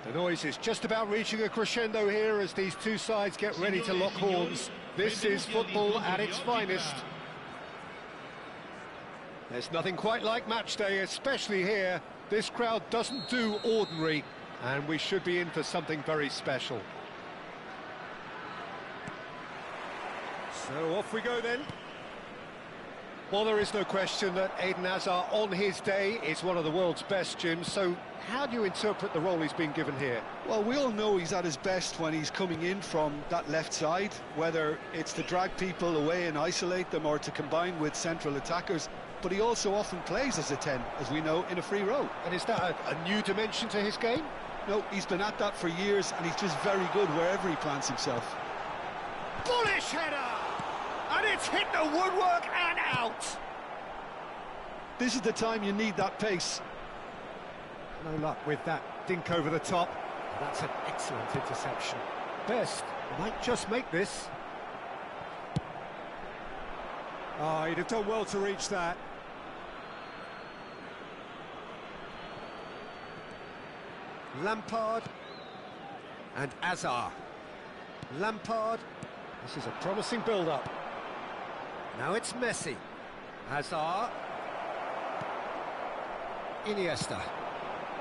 The noise is just about reaching a crescendo here as these two sides get ready to lock horns. This is football at its finest. There's nothing quite like match day, especially here. This crowd doesn't do ordinary, and we should be in for something very special. So off we go then. Well, there is no question that Eden Hazard, on his day, is one of the world's best, Jim. So how do you interpret the role he's been given here? Well, we all know he's at his best when he's coming in from that left side, whether it's to drag people away and isolate them or to combine with central attackers. But he also often plays as a 10, as we know, in a free role. And is that a new dimension to his game? No, he's been at that for years, and he's just very good wherever he plants himself. Bullish header! And it's hit the woodwork and out! This is the time you need that pace. No luck with that dink over the top. That's an excellent interception. Best might just make this. Oh, he'd have done well to reach that. Lampard and Hazard. Lampard. This is a promising build-up. Now it's Messi. Hazard. Iniesta.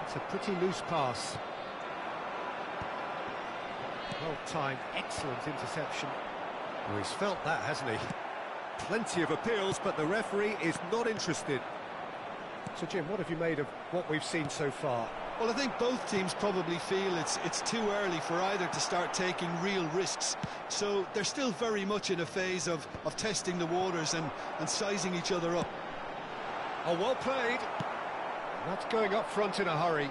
It's a pretty loose pass. Well-timed, excellent interception. Well, he's felt that, hasn't he? Plenty of appeals, but the referee is not interested. So, Jim, what have you made of what we've seen so far? Well, I think both teams probably feel it's too early for either to start taking real risks. So they're still very much in a phase of testing the waters and sizing each other up. Oh, well played. That's going up front in a hurry.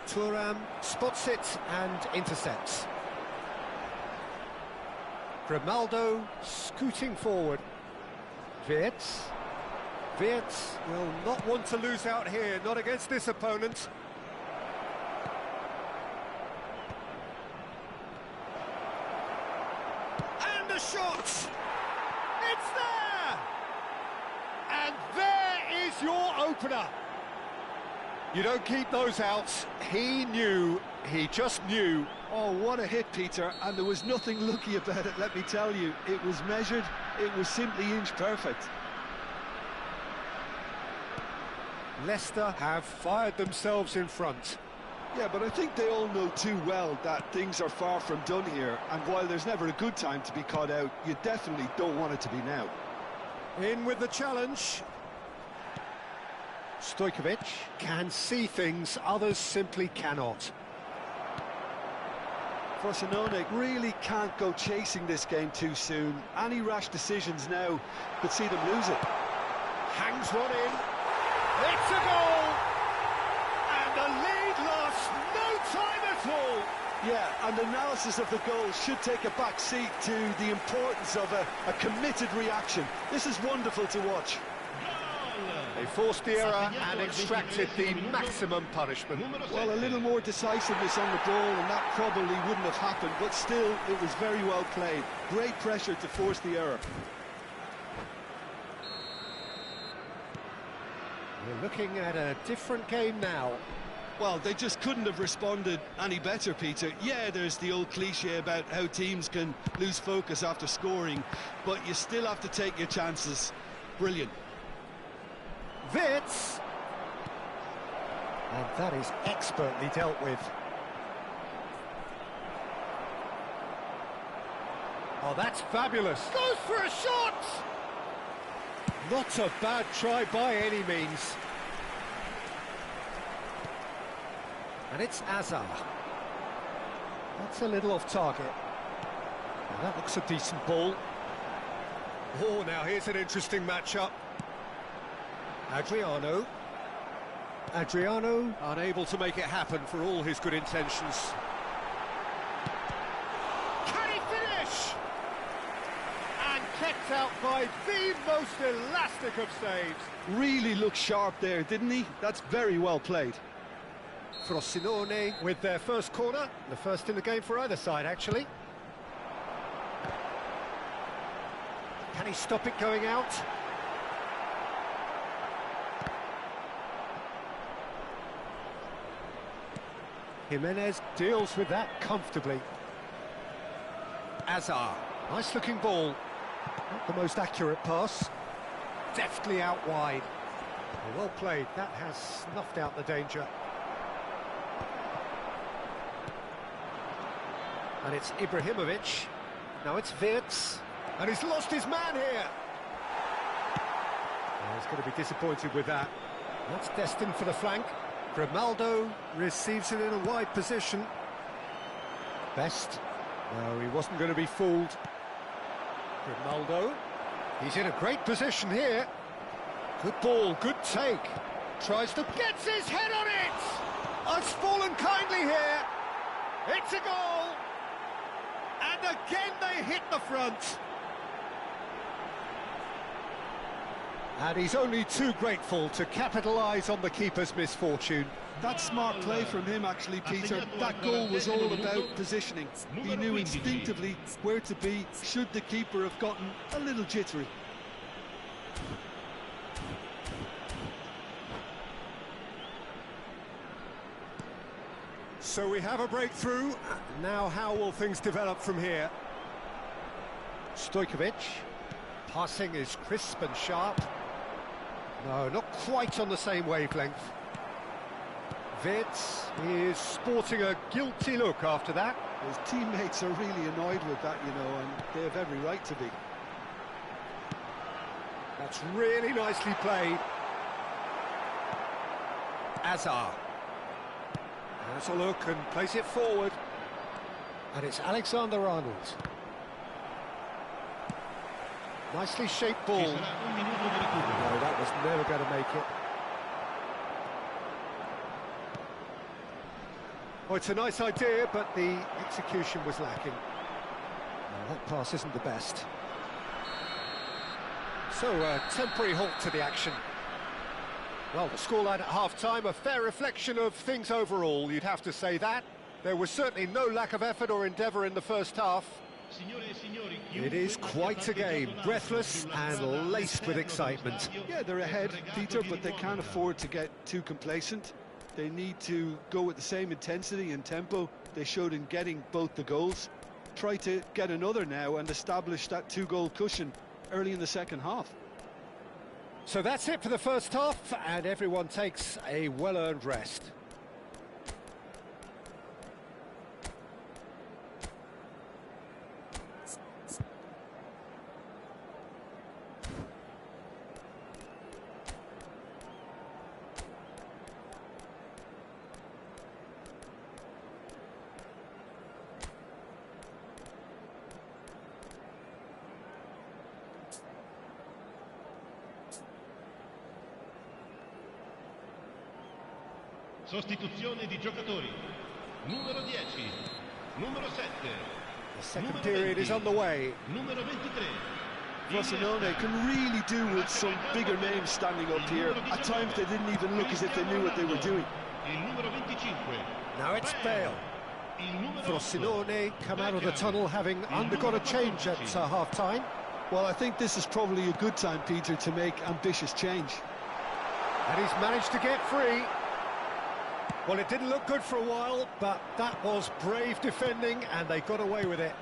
Thuram spots it and intercepts. Grimaldo scooting forward. Wirtz will not want to lose out here, not against this opponent. And the shot! It's there! And there is your opener. You don't keep those out. He knew, he just knew. Oh, what a hit, Peter, and there was nothing lucky about it, let me tell you. It was measured, it was simply inch perfect. Leicester have fired themselves in front. Yeah, but I think they all know too well that things are far from done here, and while there's never a good time to be caught out, you definitely don't want it to be now. In with the challenge. Stojkovic can see things others simply cannot. Frosinone really can't go chasing this game too soon. Any rash decisions now could see them lose it. Hangs one in. It's a goal! And the lead lasts no time at all! Yeah, and analysis of the goal should take a back seat to the importance of a committed reaction. This is wonderful to watch. They forced the error and extracted the maximum punishment. Well, a little more decisiveness on the ball and that probably wouldn't have happened, but still, it was very well played. Great pressure to force the error. We're looking at a different game now. Well, they just couldn't have responded any better, Peter. Yeah, there's the old cliche about how teams can lose focus after scoring, but you still have to take your chances. Brilliant. Wirtz! And that is expertly dealt with. Oh, that's fabulous. Goes for a shot! Not a bad try by any means. And it's Hazard. That's a little off target. Now that looks a decent ball. Oh, now here's an interesting matchup. Adriano unable to make it happen for all his good intentions. Can he finish? And kept out by the most elastic of saves. Really looked sharp there, didn't he? That's very well played. Frosinone with their first corner, the first in the game for either side, actually. Can he stop it going out? Jimenez deals with that comfortably. Azar, nice looking ball. Not the most accurate pass. Deftly out wide. Well played, that has snuffed out the danger. And it's Ibrahimovic. Now it's Wirtz. And he's lost his man here. He's going to be disappointed with that. That's destined for the flank. Grimaldo receives it in a wide position. Best. No, he wasn't going to be fooled. Grimaldo. He's in a great position here. Good ball, good take. Tries to... Gets his head on it! It's fallen kindly here. It's a goal. And again they hit the front. And he's only too grateful to capitalise on the keeper's misfortune. That's smart play from him, actually, Peter. That goal was all about positioning. He knew instinctively where to be, should the keeper have gotten a little jittery. So we have a breakthrough. Now how will things develop from here? Stojkovic. Passing is crisp and sharp. No, not quite on the same wavelength. Wirtz is sporting a guilty look after that. His teammates are really annoyed with that, you know, and they have every right to be. That's really nicely played. Azar. Has a look and plays it forward. And it's Alexander-Arnold. Nicely shaped ball. No, that was never going to make it. Oh, it's a nice idea, but the execution was lacking. No, that pass isn't the best. So, a temporary halt to the action. Well, the scoreline at half-time, a fair reflection of things overall, you'd have to say that. There was certainly no lack of effort or endeavour in the first half. It is quite a game, breathless and laced with excitement. Yeah, they're ahead, Peter, but they can't afford to get too complacent. They need to go with the same intensity and tempo they showed in getting both the goals. Try to get another now and establish that two-goal cushion early in the second half. So that's it for the first half, and everyone takes a well-earned rest. Sostituzione di giocatori. Numero 10, numero 7. The second period is on the way. Numero 23. Frosinone can really do with some bigger names standing up here. At times they didn't even look as if they knew what they were doing. Il numero 25. Now it's Bale. Frosinone come out of the tunnel having undergone a change at half-time. Well, I think this is probably a good time, Peter, to make ambitious change. And he's managed to get free. Well, it didn't look good for a while, but that was brave defending, and they got away with it.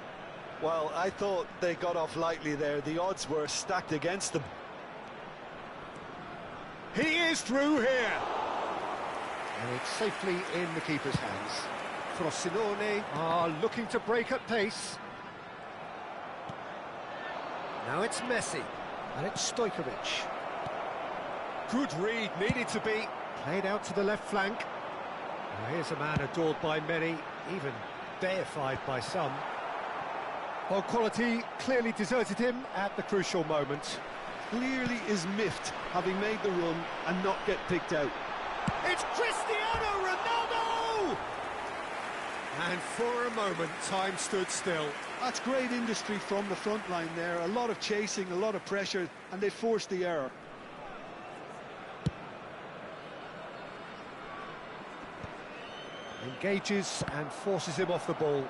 Well, I thought they got off lightly there. The odds were stacked against them. He is through here. And it's safely in the keeper's hands. Frosinone are looking to break at pace. Now it's Messi, and it's Stojkovic. Good read, needed to be. Played out to the left flank. Now here's a man adored by many, even deified by some. Well, quality clearly deserted him at the crucial moment. Clearly is miffed, having made the run and not get picked out. It's Cristiano Ronaldo! And for a moment, time stood still. That's great industry from the front line there. A lot of chasing, a lot of pressure, and they forced the error. Engages and forces him off the ball.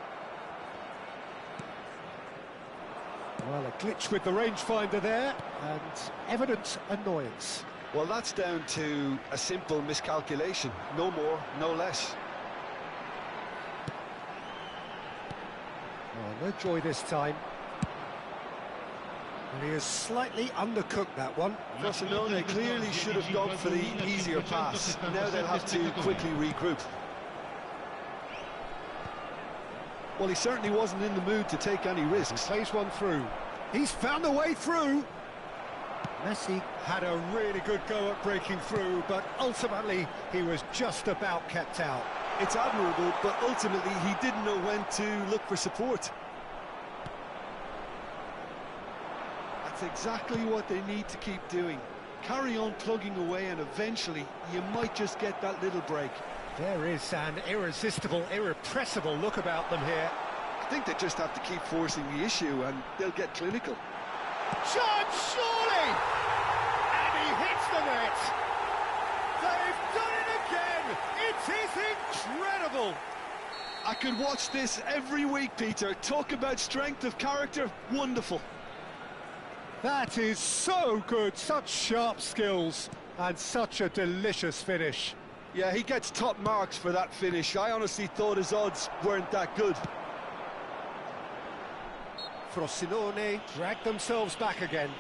Well, a glitch with the rangefinder there, and evident annoyance. Well, that's down to a simple miscalculation. No more, no less. Oh, no joy this time. And he has slightly undercooked that one. Frosinone clearly should have gone for the easier pass. Now they'll have to quickly regroup. Well, he certainly wasn't in the mood to take any risks. Plays one through. He's found a way through. Messi had a really good go at breaking through, but ultimately he was just about kept out. It's admirable, but ultimately he didn't know when to look for support. That's exactly what they need to keep doing. Carry on plugging away, and eventually you might just get that little break. There is an irresistible, irrepressible look about them here. I think they just have to keep forcing the issue and they'll get clinical. Chance, surely! And he hits the net! They've done it again! It is incredible! I could watch this every week, Peter. Talk about strength of character, wonderful. That is so good, such sharp skills, and such a delicious finish. Yeah, he gets top marks for that finish. I honestly thought his odds weren't that good. Frosinone drag themselves back again.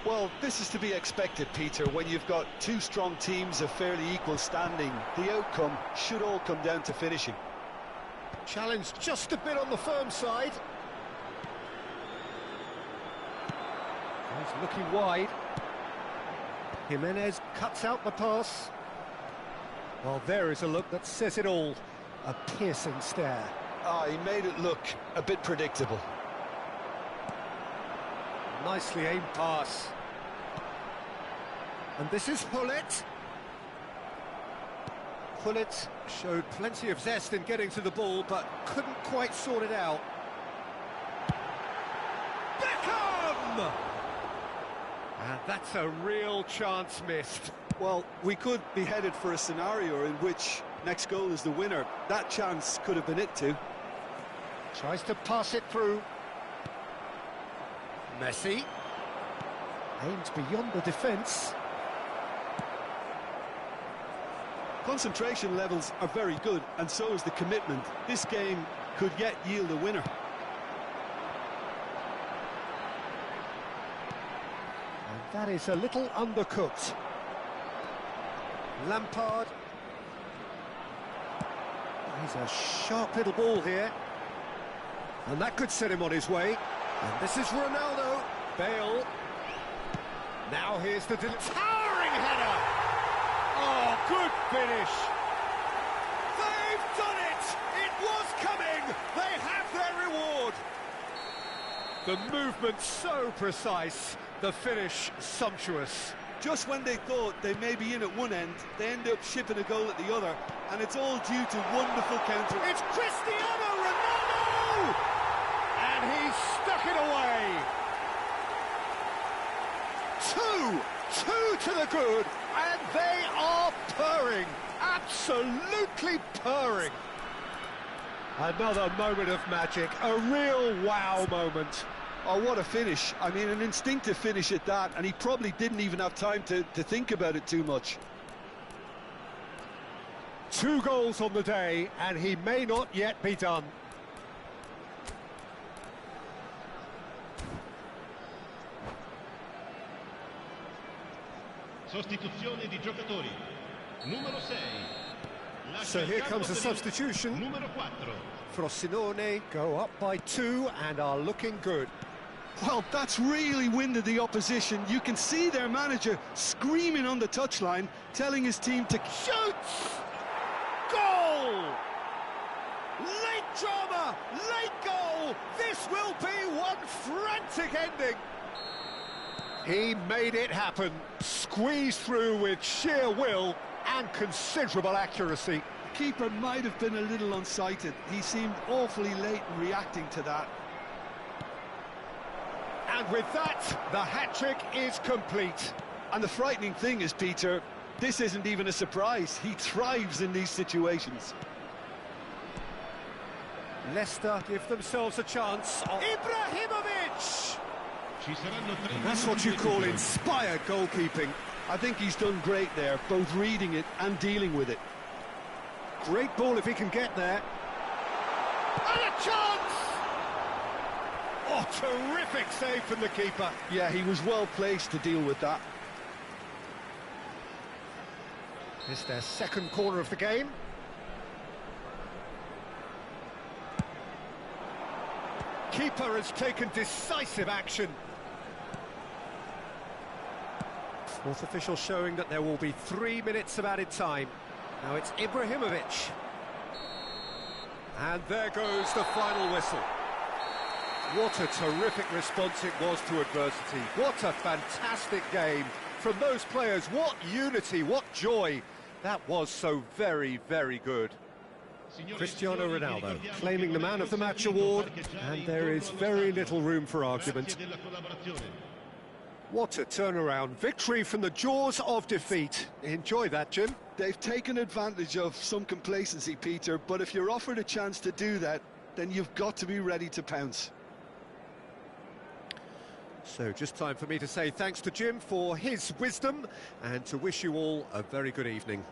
Well, this is to be expected, Peter. When you've got two strong teams of fairly equal standing, the outcome should all come down to finishing. Challenge just a bit on the firm side. He's looking wide. Jimenez cuts out the pass. Well, there is a look that says it all. A piercing stare. He made it look a bit predictable. Nicely aimed pass. And this is Hullet. Hullet showed plenty of zest in getting to the ball, but couldn't quite sort it out. Beckham! And that's a real chance missed. Well, we could be headed for a scenario in which next goal is the winner. That chance could have been it too. Tries to pass it through. Messi. Aims beyond the defence. Concentration levels are very good, and so is the commitment. This game could yet yield a winner. And that is a little undercooked. Lampard. He's a sharp little ball here. And that could set him on his way. And this is Ronaldo. Bale. Now here's the towering header. Oh, good finish. They've done it. It was coming. They have their reward. The movement so precise. The finish sumptuous. Just when they thought they may be in at one end, they end up shipping a goal at the other, and it's all due to wonderful counter. It's Cristiano Ronaldo! And he's stuck it away. Two to the good, and they are purring, absolutely purring. Another moment of magic, a real wow moment. Oh, what a finish. I mean, an instinctive finish at that, and he probably didn't even have time to think about it too much. 2 goals on the day, and he may not yet be done. Sostituzione di giocatori. Numero 6. So here comes a substitution. Numero 4. Frosinone go up by 2 and are looking good. Well, that's really winded the opposition. You can see their manager screaming on the touchline, telling his team to shoot! Goal! Late drama, late goal! This will be one frantic ending. He made it happen, squeezed through with sheer will and considerable accuracy. The keeper might have been a little unsighted. He seemed awfully late in reacting to that. And with that, the hat-trick is complete. And the frightening thing is, Peter, this isn't even a surprise. He thrives in these situations. Leicester give themselves a chance. Ibrahimovic! That's what you call inspired goalkeeping. I think he's done great there, both reading it and dealing with it. Great ball if he can get there. And a chance! Oh, terrific save from the keeper. Yeah, he was well placed to deal with that. It's their second corner of the game. Keeper has taken decisive action. Fourth official showing that there will be 3 minutes of added time. Now it's Ibrahimovic. And there goes the final whistle. What a terrific response it was to adversity. What a fantastic game from those players. What unity, what joy. That was so very, very good. Cristiano Ronaldo claiming the Man of the Match award, and there is very little room for argument. What a turnaround. Victory from the jaws of defeat. Enjoy that, Jim. They've taken advantage of some complacency, Peter, but if you're offered a chance to do that, then you've got to be ready to pounce. So just time for me to say thanks to Jim for his wisdom and to wish you all a very good evening.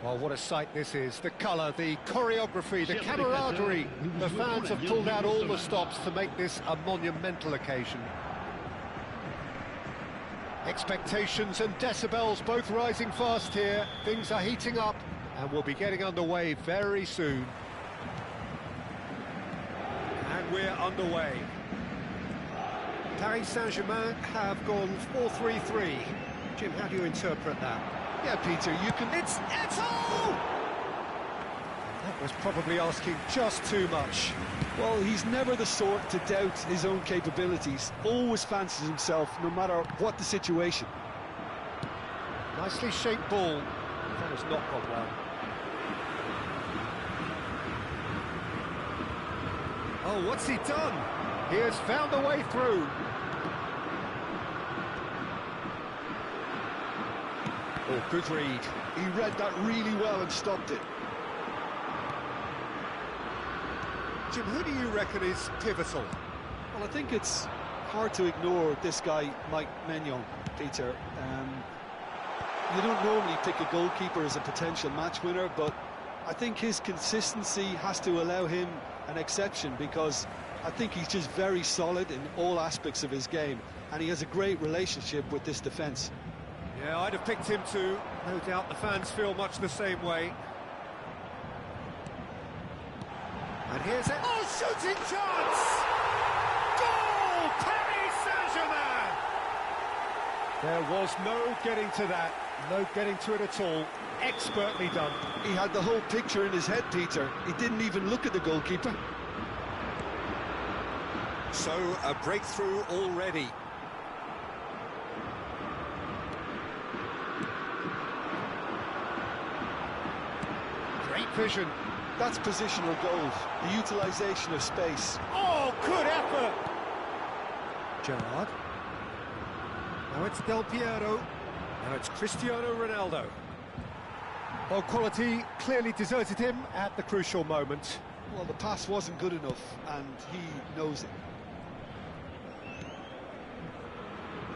Well, what a sight this is. The colour, the choreography, the camaraderie. The fans have pulled out all the stops to make this a monumental occasion. Expectations and decibels both rising fast here. Things are heating up and we'll be getting underway very soon. And we're underway. Paris Saint-Germain have gone 4-3-3. Jim, how do you interpret that? Yeah, Peter, you can... It's Eto'o! That was probably asking just too much. Well, he's never the sort to doubt his own capabilities. Always fancies himself, no matter what the situation. Nicely shaped ball. That has not gone well. Oh, what's he done? He has found a way through. Oh, good read. He read that really well and stopped it. Jim, who do you reckon is pivotal? Well, I think it's hard to ignore this guy, Mike Maignan, Peter. You don't normally pick a goalkeeper as a potential match winner, but I think his consistency has to allow him an exception, because I think he's just very solid in all aspects of his game, and he has a great relationship with this defence. Yeah, I'd have picked him too. No doubt the fans feel much the same way. And here's it. Oh, shooting chance! Goal! Paris Saint-Germain! There was no getting to that. No getting to it at all. Expertly done. He had the whole picture in his head, Peter. He didn't even look at the goalkeeper. So, a breakthrough already. Great vision. That's positional goals, the utilisation of space. Oh, good effort! Gerrard. Now it's Del Piero. Now it's Cristiano Ronaldo. Well, quality clearly deserted him at the crucial moment. Well, the pass wasn't good enough, and he knows it.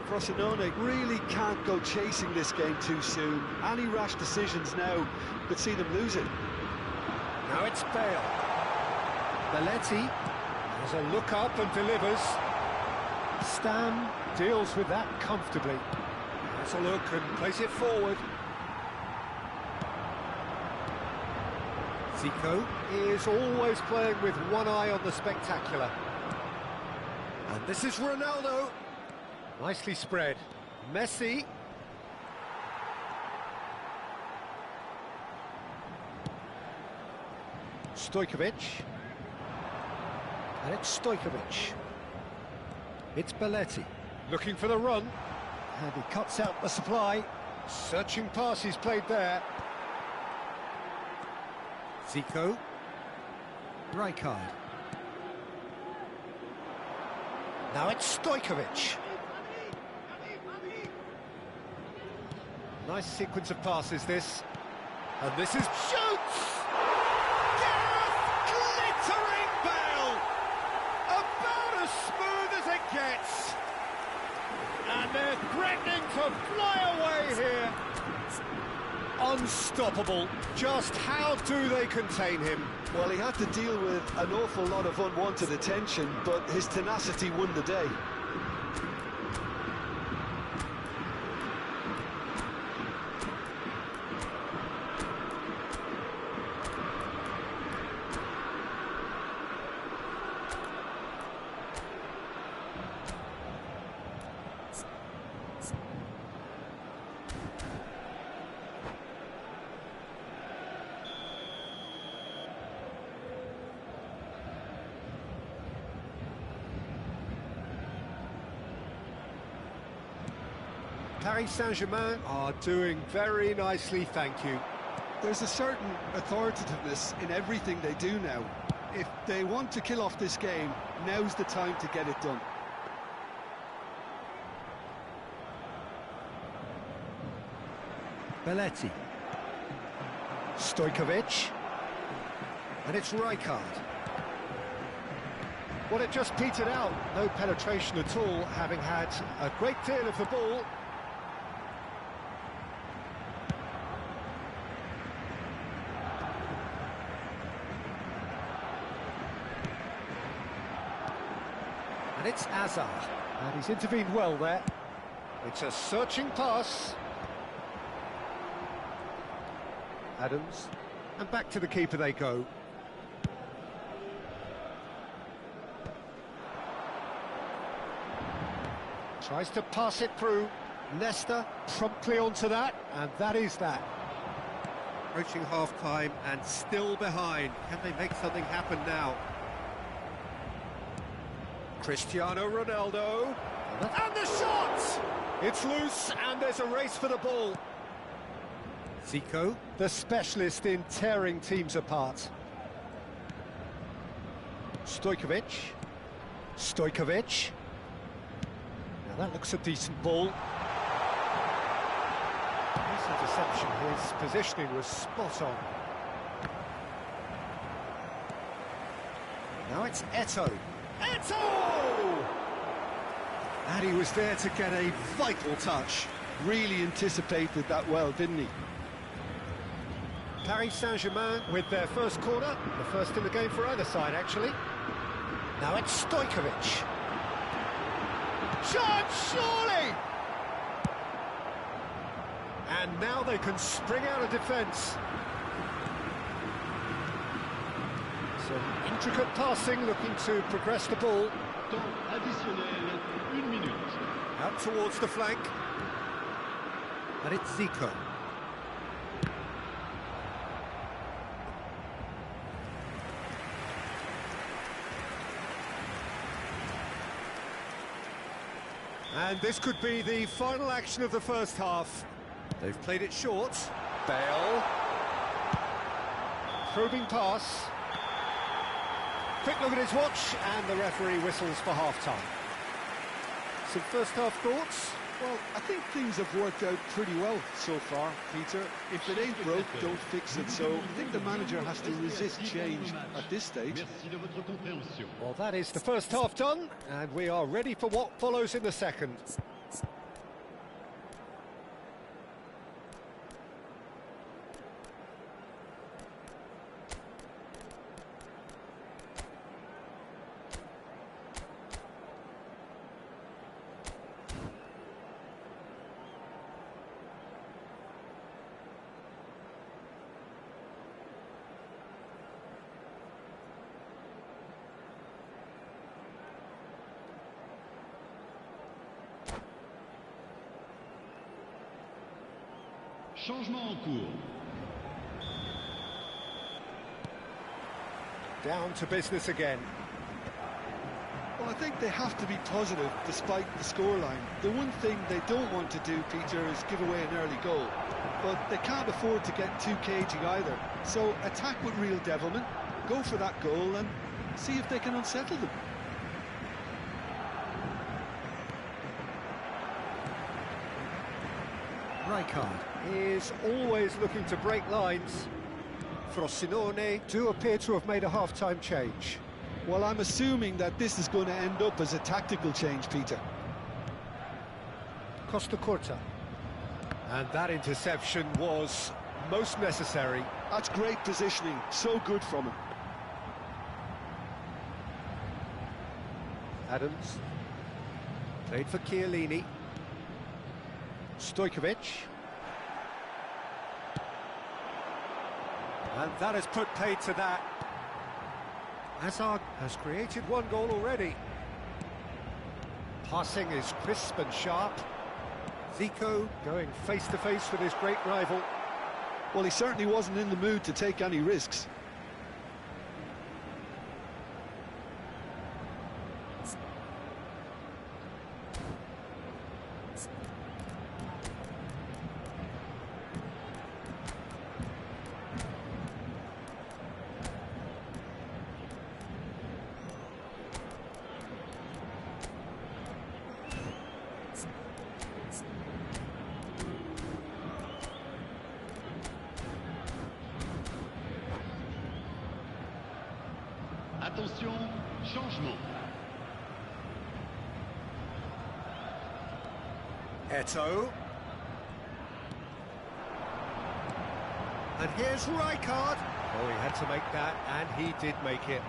Frosinone really can't go chasing this game too soon. Any rash decisions now could see them lose it. Now it's Bale. Belletti has a look up and delivers. Stam deals with that comfortably. Has a look and plays it forward. Zico is always playing with one eye on the spectacular. And this is Ronaldo. Nicely spread. Messi. Stojkovic. And it's Stojkovic. It's Belletti. Looking for the run. And he cuts out the supply. Searching pass he's played there. Zico. Rijkaard. Now it's Stojkovic. Nice sequence of passes, this. And this is... Shoots! Glittering Bale! About as smooth as it gets. And they're threatening to fly away here. Unstoppable. Just how do they contain him? Well, he had to deal with an awful lot of unwanted attention, but his tenacity won the day. Paris Saint-Germain are doing very nicely, thank you. There's a certain authoritativeness in everything they do now. If they want to kill off this game, now's the time to get it done. Belletti. Stojkovic. And it's Rijkaard. Well, it just petered out. No penetration at all, having had a great deal of the ball. it's Azar. And he's intervened well there. It's a searching pass. Adams. And back to the keeper they go. Tries to pass it through. Leicester promptly onto that, and that is that. Approaching half-time and still behind. Can they make something happen now? Cristiano Ronaldo. And the shot! It's loose, and there's a race for the ball. Zico, the specialist in tearing teams apart. Stojkovic. Now that looks a decent ball. Nice interception. His positioning was spot on. Now it's Eto'o. And he was there to get a vital touch. Really anticipated that well, didn't he? Paris Saint-Germain with their first corner, the first in the game for either side, actually. Now it's Stojkovic. Shot, surely! And now they can spring out of defence. Some intricate passing, looking to progress the ball. Temps additionnel, 1 minute. Out towards the flank. And it's Zico. And this could be the final action of the first half. They've played it short. Bale. Probing pass. Quick look at his watch, and the referee whistles for half-time. Some first-half thoughts? Well, I think things have worked out pretty well so far, Peter. If it ain't broke, don't fix it. So I think the manager has to resist change at this stage. Merci de votre compréhension. Well, that is the first half done, and we are ready for what follows in the second. Changement en cours. Down to business again. Well, I think they have to be positive despite the scoreline. The one thing they don't want to do, Peter, is give away an early goal. But they can't afford to get too cagey either. So attack with real devilment, go for that goal and see if they can unsettle them. Rijkaard is always looking to break lines. Frosinone do appear to have made a half-time change. Well, I'm assuming that this is going to end up as a tactical change, Peter. Costa Curta. And that interception was most necessary. That's great positioning, so good from him. Adams. Played for Chiellini. Stojkovic. And that has put paid to that. Hazard has created one goal already. Passing is crisp and sharp. Zico going face-to-face with his great rival. Well, he certainly wasn't in the mood to take any risks. Attention, changement. Eto'o. And here's Rijkaard. Oh, he had to make that, and he did make it.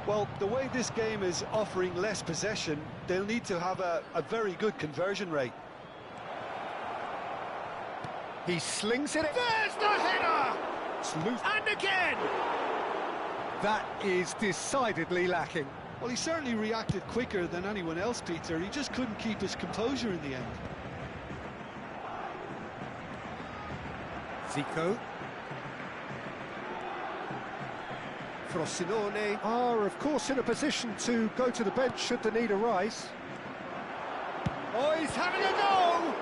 Well, the way this game is offering less possession, they'll need to have a very good conversion rate. He slings it. There's the header! Smooth. And again! That is decidedly lacking. Well, he certainly reacted quicker than anyone else, Peter. He just couldn't keep his composure in the end. Zico. Frosinone are, of course, in a position to go to the bench should the need arise. Oh, he's having a go!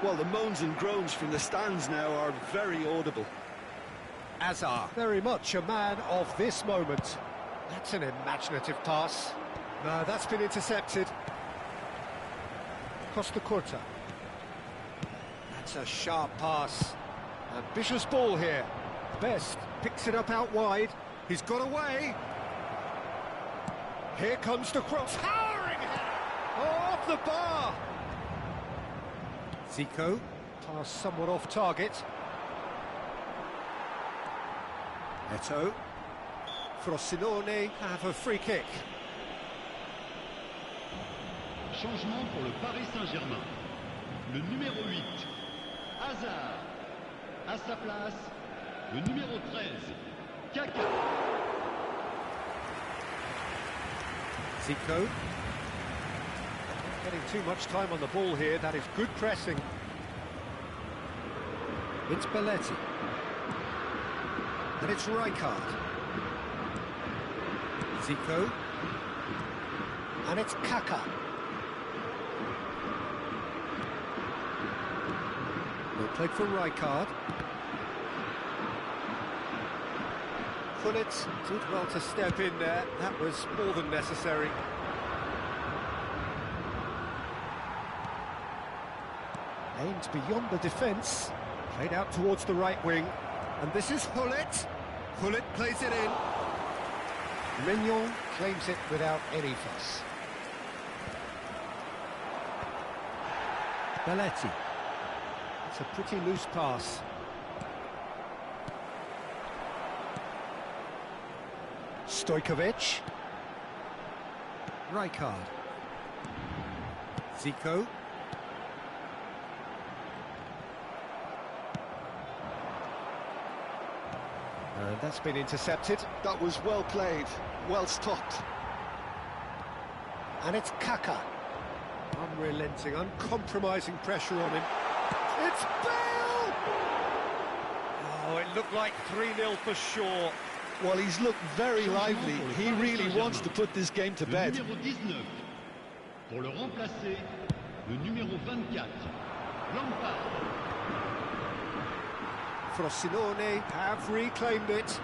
Well, the moans and groans from the stands now are very audible. Azar, very much a man of this moment. That's an imaginative pass. No, that's been intercepted. Costa Curta. That's a sharp pass. Ambitious ball here. Best picks it up out wide. He's got away. Here comes the cross. Towering header! Off the bar! Zico. Pass somewhat off target. Eto. Frosinone have a free kick. Changement pour le Paris Saint-Germain. Le numéro 8, Hazard. À sa place, le numéro 13, Kaka. Zico. Getting too much time on the ball here. That is good pressing. It's Belletti. And it's Rijkaard. Zico. And it's Kaka. Well played for Rijkaard. Gullit did well to step in there. That was more than necessary. Aimed beyond the defence. Played out towards the right wing. And this is Gullit. Gullit plays it in. Mignon claims it without any fuss. Belletti. It's a pretty loose pass. Stojkovic. Rijkaard. Zico. And that's been intercepted. That was well played, well stopped. And it's Kaka. Unrelenting, uncompromising pressure on him. It's Bale! Oh, it looked like 3-0 for sure. Well, he's looked very lively. He really wants to put this game to bed. Le numéro 19, pour le remplacer, le numéro 24, Lampard. Frosinone have reclaimed it.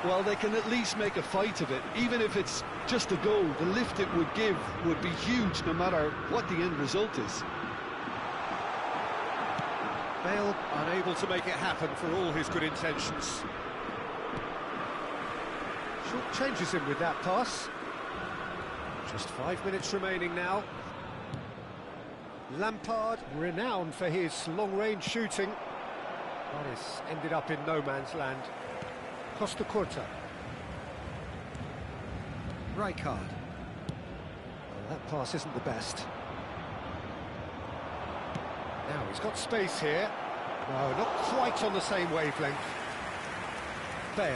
Well, they can at least make a fight of it. Even if it's just a goal, the lift it would give would be huge no matter what the end result is. Bale unable to make it happen for all his good intentions. Short changes him with that pass. Just 5 minutes remaining now. Lampard, renowned for his long-range shooting. That has ended up in no man's land. Costa Curta. Rijkaard. Well, that pass isn't the best. Now he's got space here. No, not quite on the same wavelength. Bale.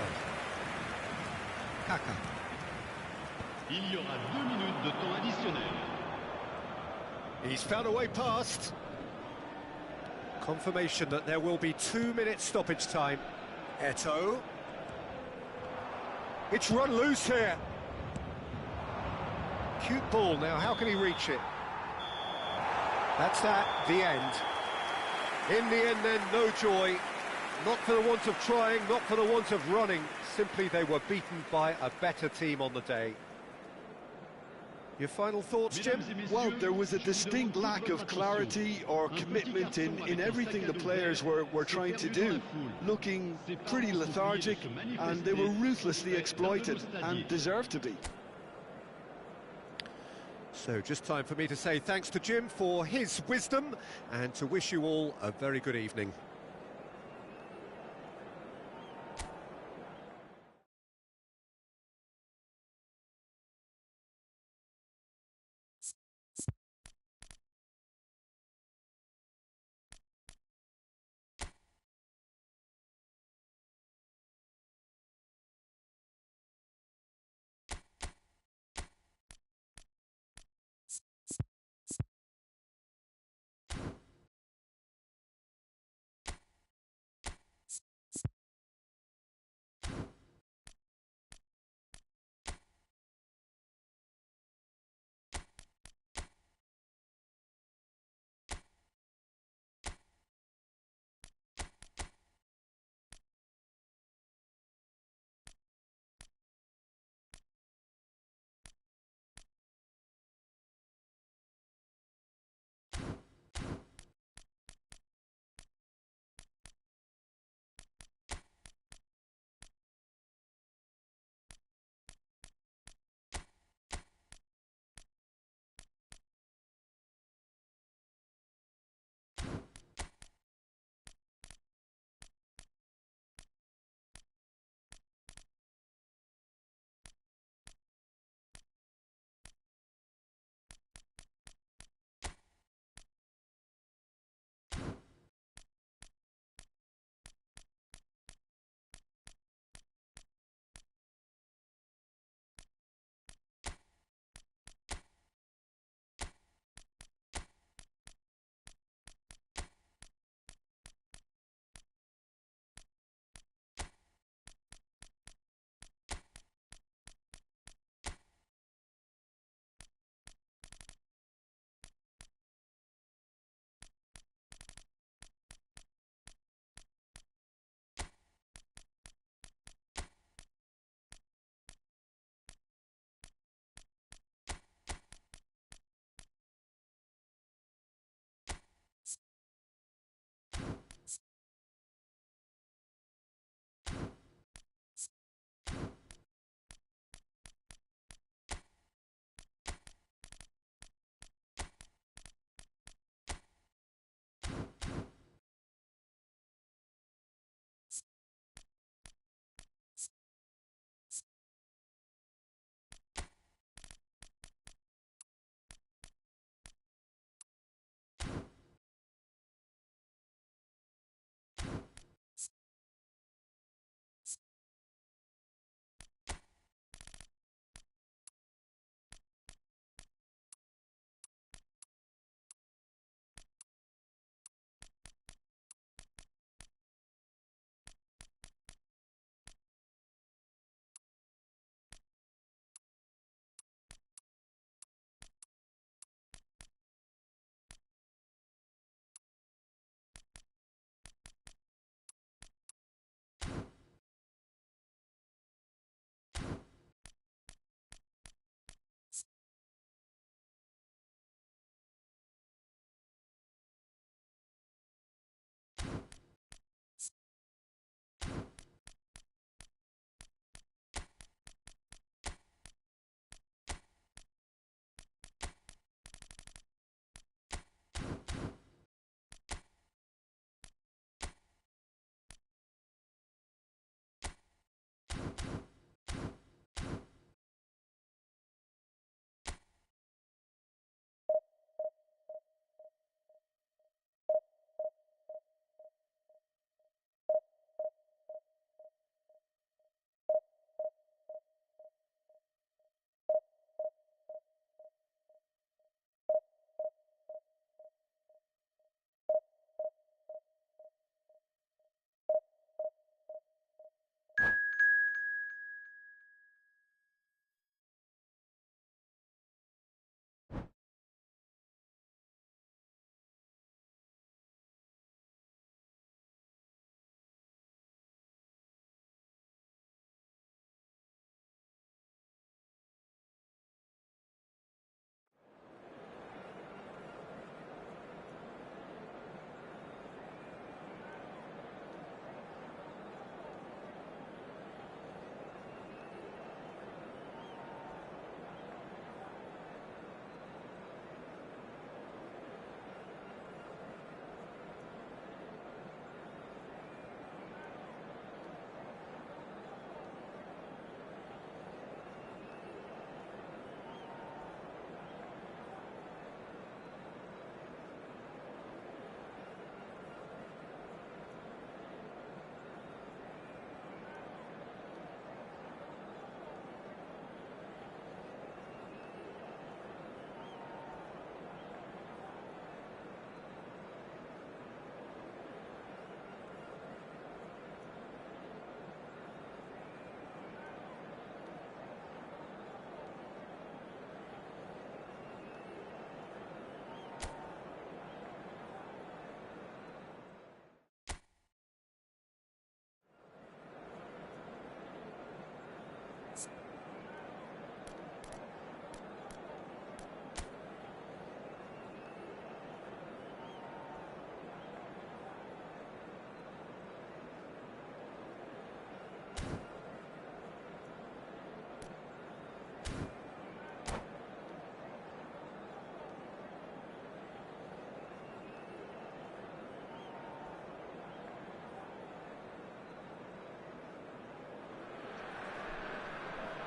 Kaka. Il y aura 2 minutes de temps additionnel. He's found a way past. Confirmation that there will be 2 minutes stoppage time. Eto. It's run loose here. Cute ball now, how can he reach it? That's that, the end. In the end then, no joy. Not for the want of trying, not for the want of running. Simply they were beaten by a better team on the day. Your final thoughts, Jim? Well, there was a distinct lack of clarity or commitment in everything the players were trying to do. Looking pretty lethargic, and they were ruthlessly exploited, and deserved to be. So just time for me to say thanks to Jim for his wisdom, and to wish you all a very good evening.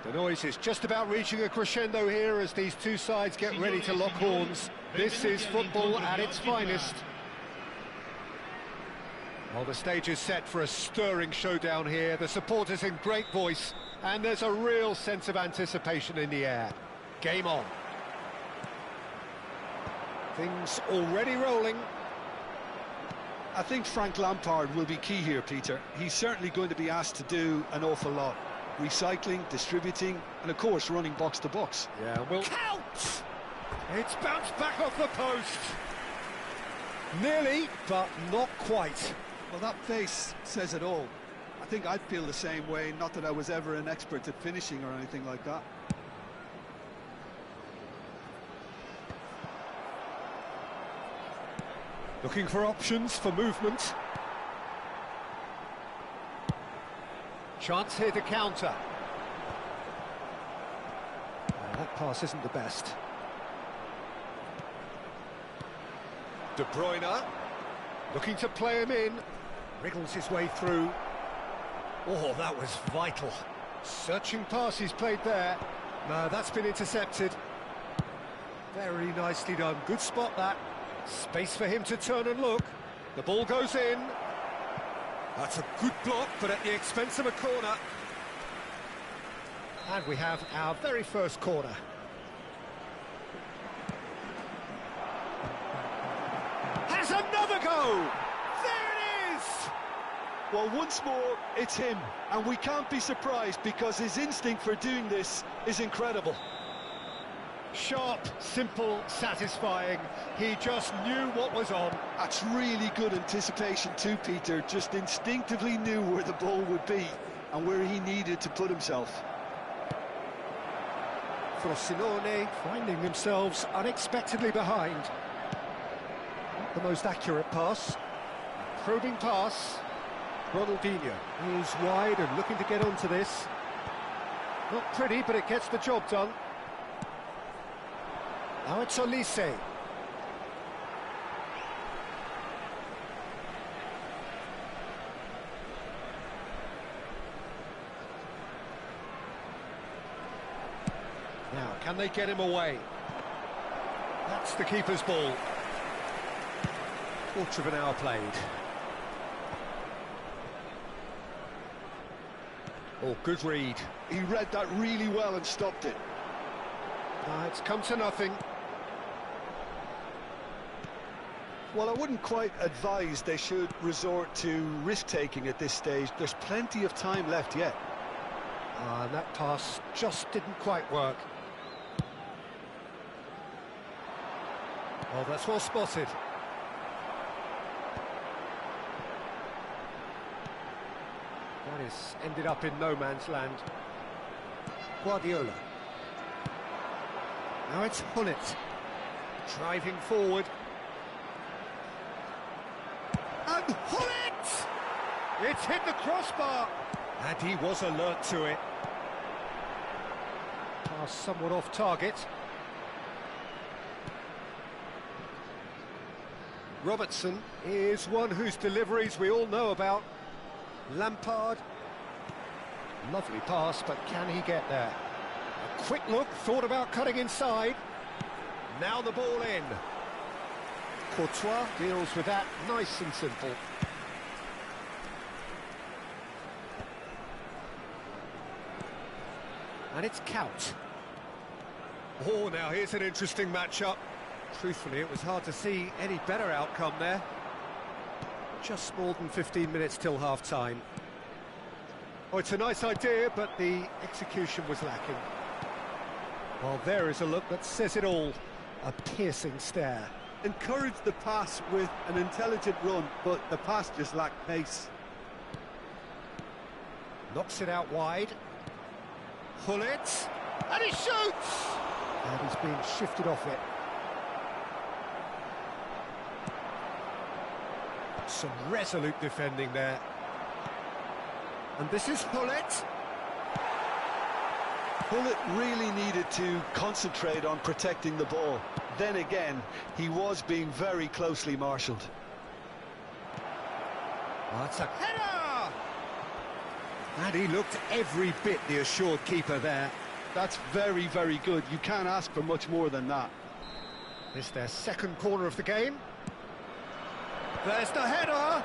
The noise is just about reaching a crescendo here as these two sides get ready to lock horns. This is football at its finest. Well, the stage is set for a stirring showdown here. The supporters in great voice, and there's a real sense of anticipation in the air. Game on. Things already rolling. I think Frank Lampard will be key here, Peter. He's certainly going to be asked to do an awful lot. Recycling, distributing, and of course running box to box. Yeah, well... Count! It's bounced back off the post. Nearly, but not quite. Well, that face says it all. I think I'd feel the same way, not that I was ever an expert at finishing or anything like that. Looking for options for movement. Chance here to counter. That pass isn't the best. De Bruyne looking to play him in. Wriggles his way through. Oh, that was vital. Searching pass he's played there. No, that's been intercepted. Very nicely done. Good spot, that. Space for him to turn and look. The ball goes in. That's a good block, but at the expense of a corner. And we have our very first corner. Has another go! There it is! Well, once more, it's him. And we can't be surprised because his instinct for doing this is incredible. Sharp, simple, satisfying. He just knew what was on. That's really good anticipation too, Peter. Just instinctively knew where the ball would be and where he needed to put himself. Frosinone finding themselves unexpectedly behind. Not the most accurate pass. Probing pass. Ronaldinho is wide and looking to get onto this. Not pretty, but it gets the job done. Now it's Olise. Now, can they get him away? That's the keeper's ball. Quarter of an hour played. Oh, good read. He read that really well and stopped it. It's come to nothing. Well, I wouldn't quite advise they should resort to risk-taking at this stage. There's plenty of time left yet. And that pass just didn't quite work. Oh, that's well spotted. That is ended up in no man's land. Guardiola. Now it's Hullet. Driving forward. And Hullet! It's hit the crossbar. And he was alert to it. Pass somewhat off target. Robertson is one whose deliveries we all know about. Lampard. Lovely pass, but can he get there? A quick look, thought about cutting inside. Now the ball in. Courtois deals with that nice and simple. And it's Count. Oh, now here's an interesting matchup. Truthfully, it was hard to see any better outcome there. Just more than 15 minutes till half-time. Oh, it's a nice idea, but the execution was lacking. Well, there is a look that says it all. A piercing stare. Encouraged the pass with an intelligent run, but the pass just lacked pace. Knocks it out wide. Hullet. And he shoots! And he's being shifted off it. Some resolute defending there. And this is Hullet. Hullet really needed to concentrate on protecting the ball. Then again, he was being very closely marshalled. Oh, it's a header! And he looked every bit the assured keeper there. That's very, very good. You can't ask for much more than that. This their second corner of the game. There's the header.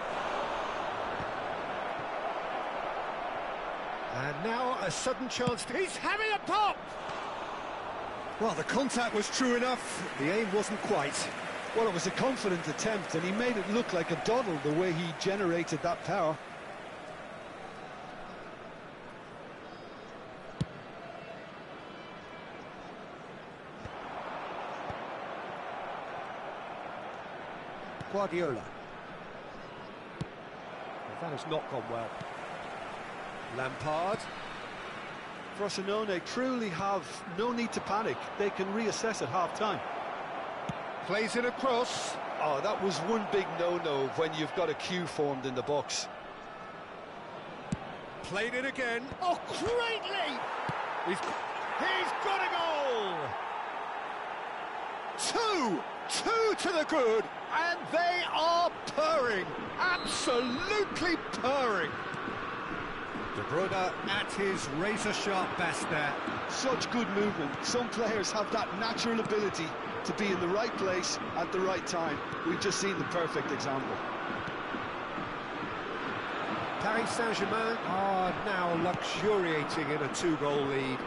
And now a sudden chance. He's having a pop! Well, the contact was true enough. The aim wasn't quite. Well, it was a confident attempt, and he made it look like a doddle the way he generated that power. Guardiola. Well, that has not gone well. Lampard. Frosinone truly have no need to panic. They can reassess at half-time. Plays it across. Oh, that was one big no-no when you've got a queue formed in the box. Played it again. Oh, greatly! He's got a goal! Two to the good, and they are purring, absolutely purring. De Bruyne at his razor-sharp best there. Such good movement. Some players have that natural ability to be in the right place at the right time. We've just seen the perfect example. Paris Saint-Germain are now luxuriating in a 2-goal lead.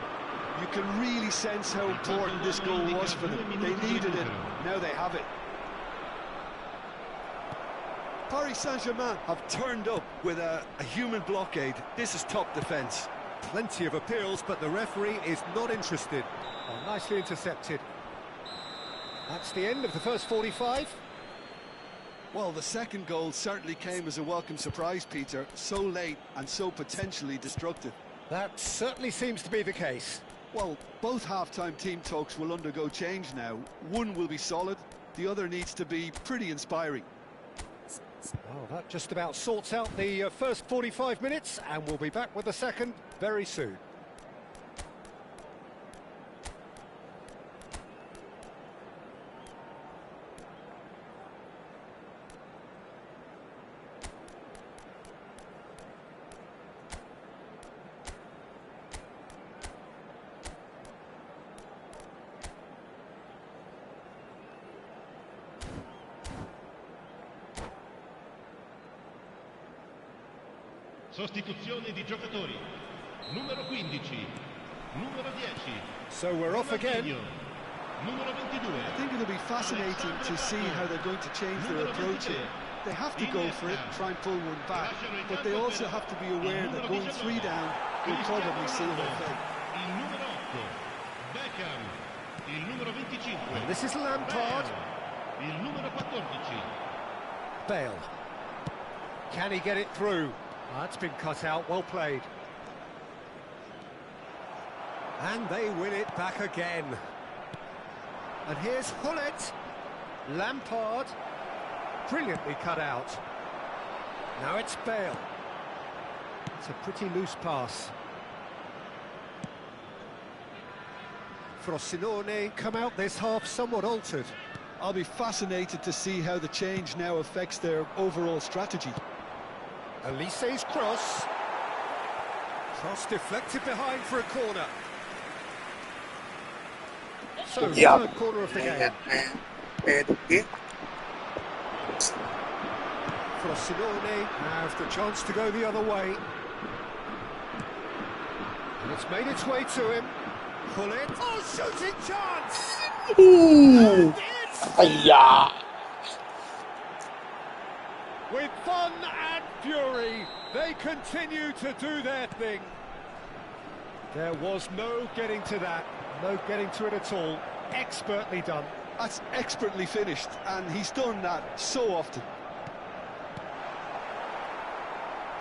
You can really sense how important this goal was for them. They needed it, now they have it. Paris Saint-Germain have turned up with a human blockade. This is top defence. Plenty of appeals, but the referee is not interested. Oh, nicely intercepted. That's the end of the first 45. Well, the second goal certainly came as a welcome surprise, Peter. So late and so potentially destructive. That certainly seems to be the case. Well, both half-time team talks will undergo change now. One will be solid, the other needs to be pretty inspiring. Oh, that just about sorts out the first 45 minutes, and we'll be back with the second very soon. Sostituzione di giocatori. Numero 15, numero 10. So we're off again. Numero 22. I think it'll be fascinating to see how they're going to change their approach here. They have to go for it, try and pull one back, but they also have to be aware that going 3 down will probably seal their fate. Il numero 8, Beckham. Il numero 25. And this is Lampard. Il numero 14. Bale. Can he get it through? That's been cut out, well played. And they win it back again. And here's Hullet. Lampard. Brilliantly cut out. Now it's Bale. It's a pretty loose pass. Frosinone come out this half somewhat altered. I'll be fascinated to see how the change now affects their overall strategy. Elise's cross. Cross deflected behind for a corner. So, third corner of the game. Frosinone have the chance to go the other way. And it's made its way to him. Pull it. Oh, shooting chance! And it's... With fun and fury, they continue to do their thing. There was no getting to that, no getting to it at all. Expertly done. That's expertly finished, and he's done that so often.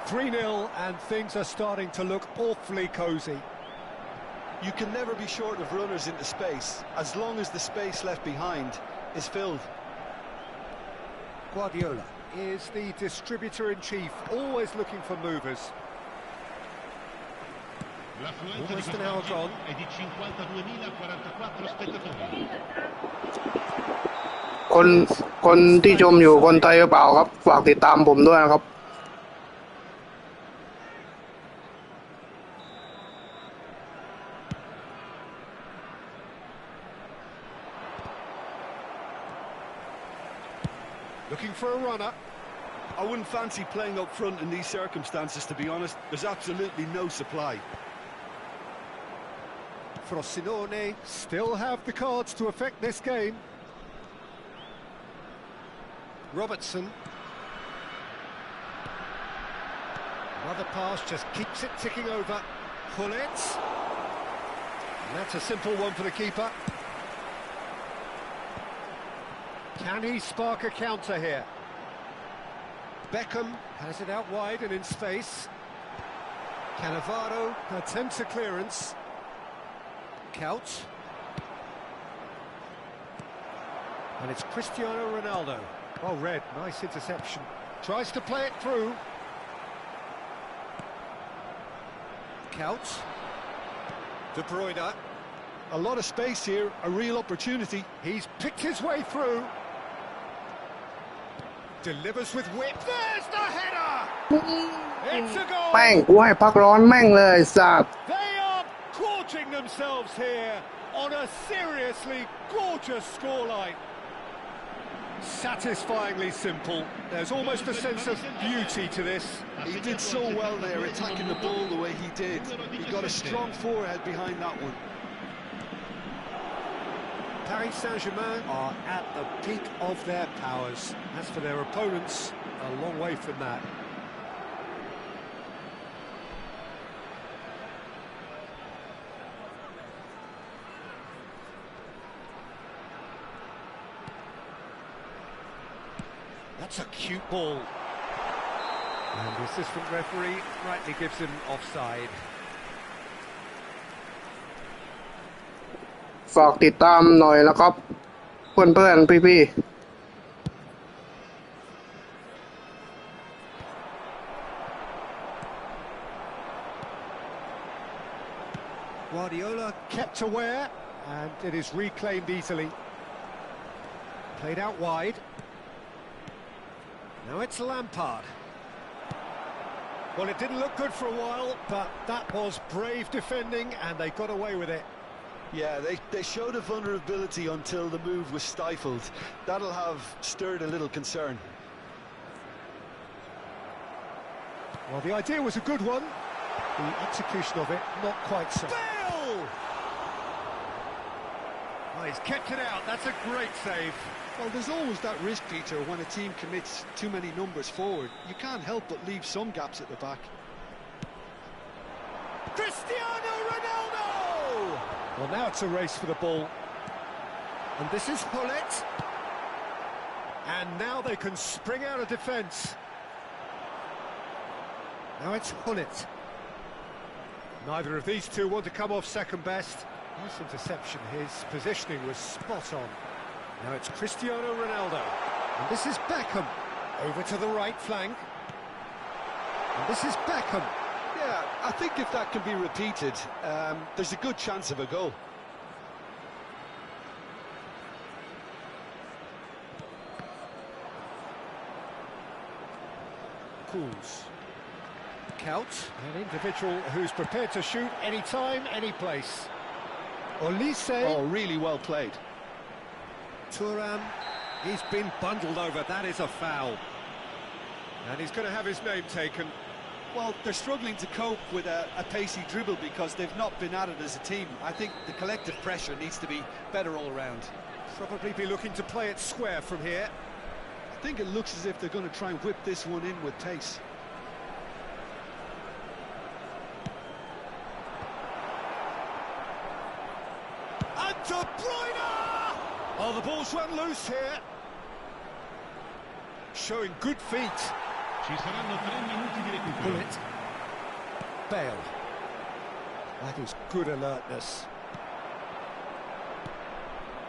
3-0, and things are starting to look awfully cosy. You can never be short of runners into space, as long as the space left behind is filled. Guardiola is the distributor-in-chief, always looking for movers. Almost an hour gone. È di 52.044 spettatori. คนที่ชมอยู่คนไทยหรือเปล่าครับฝากติดตามผมด้วยนะครับ Looking for a runner. I wouldn't fancy playing up front in these circumstances, to be honest. There's absolutely no supply. Frosinone still have the cards to affect this game. Robertson. Another pass just keeps it ticking over. Hullet. And that's a simple one for the keeper. Can he spark a counter here? Beckham has it out wide and in space. Cannavaro attempts a clearance. Couch. And it's Cristiano Ronaldo. Well read, nice interception. Tries to play it through. Couch. De Bruyne. A lot of space here, a real opportunity. He's picked his way through. Delivers with whip. There's the header! It's a goal! แม่งกูให้พักร้อนแม่งเลยสัตว์ They are gorging themselves here on a seriously gorgeous scoreline. Satisfyingly simple. There's almost a sense of beauty to this. He did so well there, attacking the ball the way he did. He got a strong forehead behind that one. Paris Saint-Germain are at the peak of their powers. As for their opponents, a long way from that. That's a cute ball. And the assistant referee rightly gives him offside. ฝากติดตามหน่อยแล้วครับเพื่อนๆพี่ๆ Guardiola kept aware, and it is reclaimed easily. Played out wide. Now it's Lampard. Well, it didn't look good for a while, but that was brave defending, and they got away with it. Yeah, they showed a vulnerability until the move was stifled. That'll have stirred a little concern. Well, the idea was a good one. The execution of it, not quite so. Bale! Oh, he's kept it out. That's a great save. Well, there's always that risk, Peter, when a team commits too many numbers forward. You can't help but leave some gaps at the back. Cristiano Ronaldo! Well, now it's a race for the ball. And this is Hullet. And now they can spring out of defence. Now it's Hullet. Neither of these two want to come off second best. Nice interception. His positioning was spot on. Now it's Cristiano Ronaldo. And this is Beckham. Over to the right flank. And this is Beckham. Yeah, I think if that can be repeated, there's a good chance of a goal. Cools. Couch, an individual who's prepared to shoot any time, any place. Olise. Oh, really well played. Thuram, he's been bundled over. That is a foul. And he's going to have his name taken. Well, they're struggling to cope with a pacey dribble because they've not been at it as a team. I think the collective pressure needs to be better all around. Probably be looking to play it square from here. I think it looks as if they're going to try and whip this one in with pace. And De Bruyne! Oh, the ball's run loose here. Showing good feet. Bullet. Bale. That is good alertness.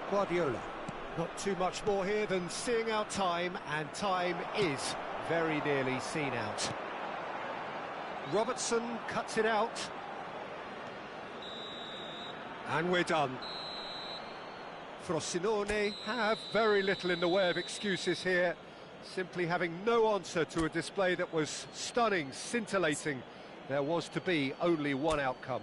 Guardiola. Not too much more here than seeing out time, and time is very nearly seen out. Robertson cuts it out. And we're done. Frosinone have very little in the way of excuses here, simply having no answer to a display that was stunning, scintillating. There was to be only one outcome.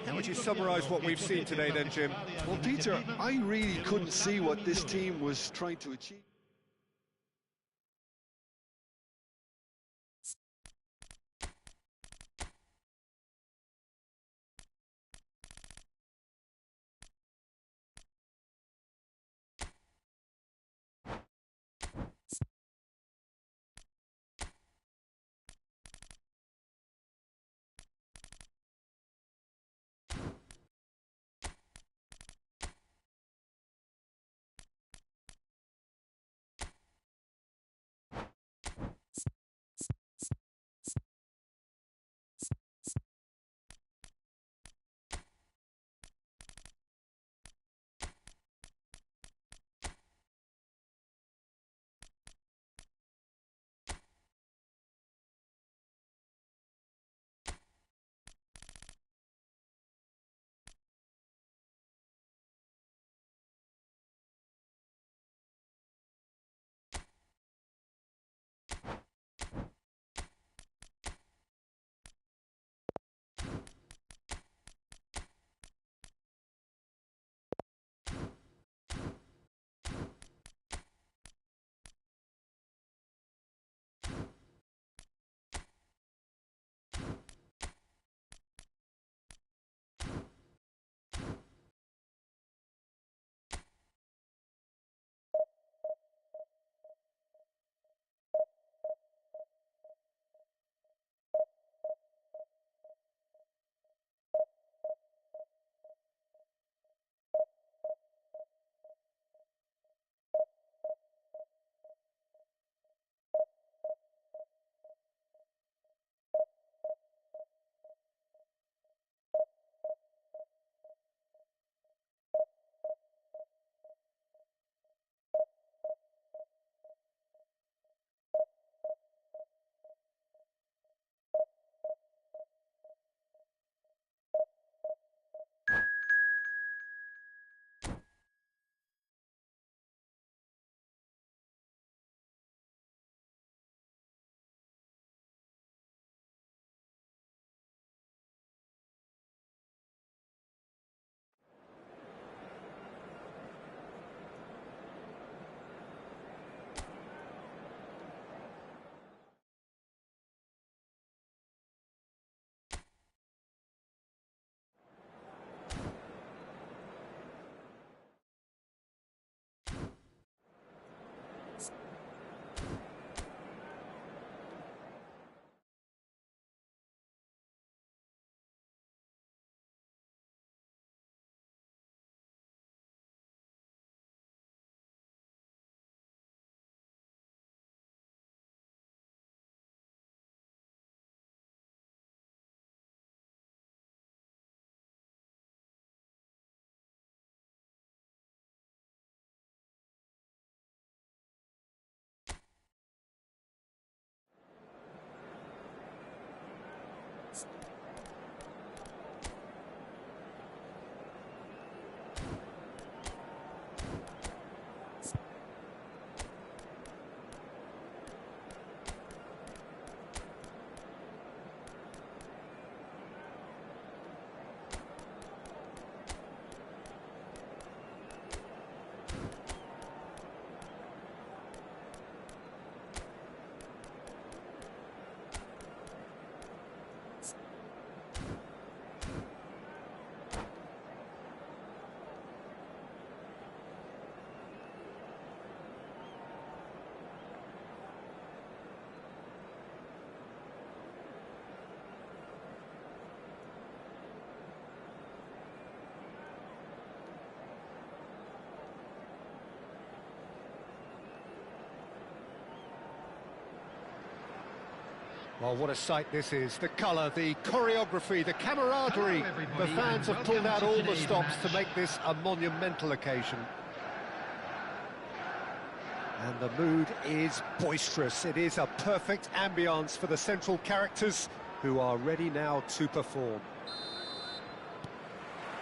How would you summarise what we've seen today then, Jim? Well, Peter, I really couldn't see what this team was trying to achieve. Well, what a sight this is. The colour, the choreography, the camaraderie. The fans have pulled out all the stops to make this a monumental occasion. And the mood is boisterous. It is a perfect ambience for the central characters who are ready now to perform.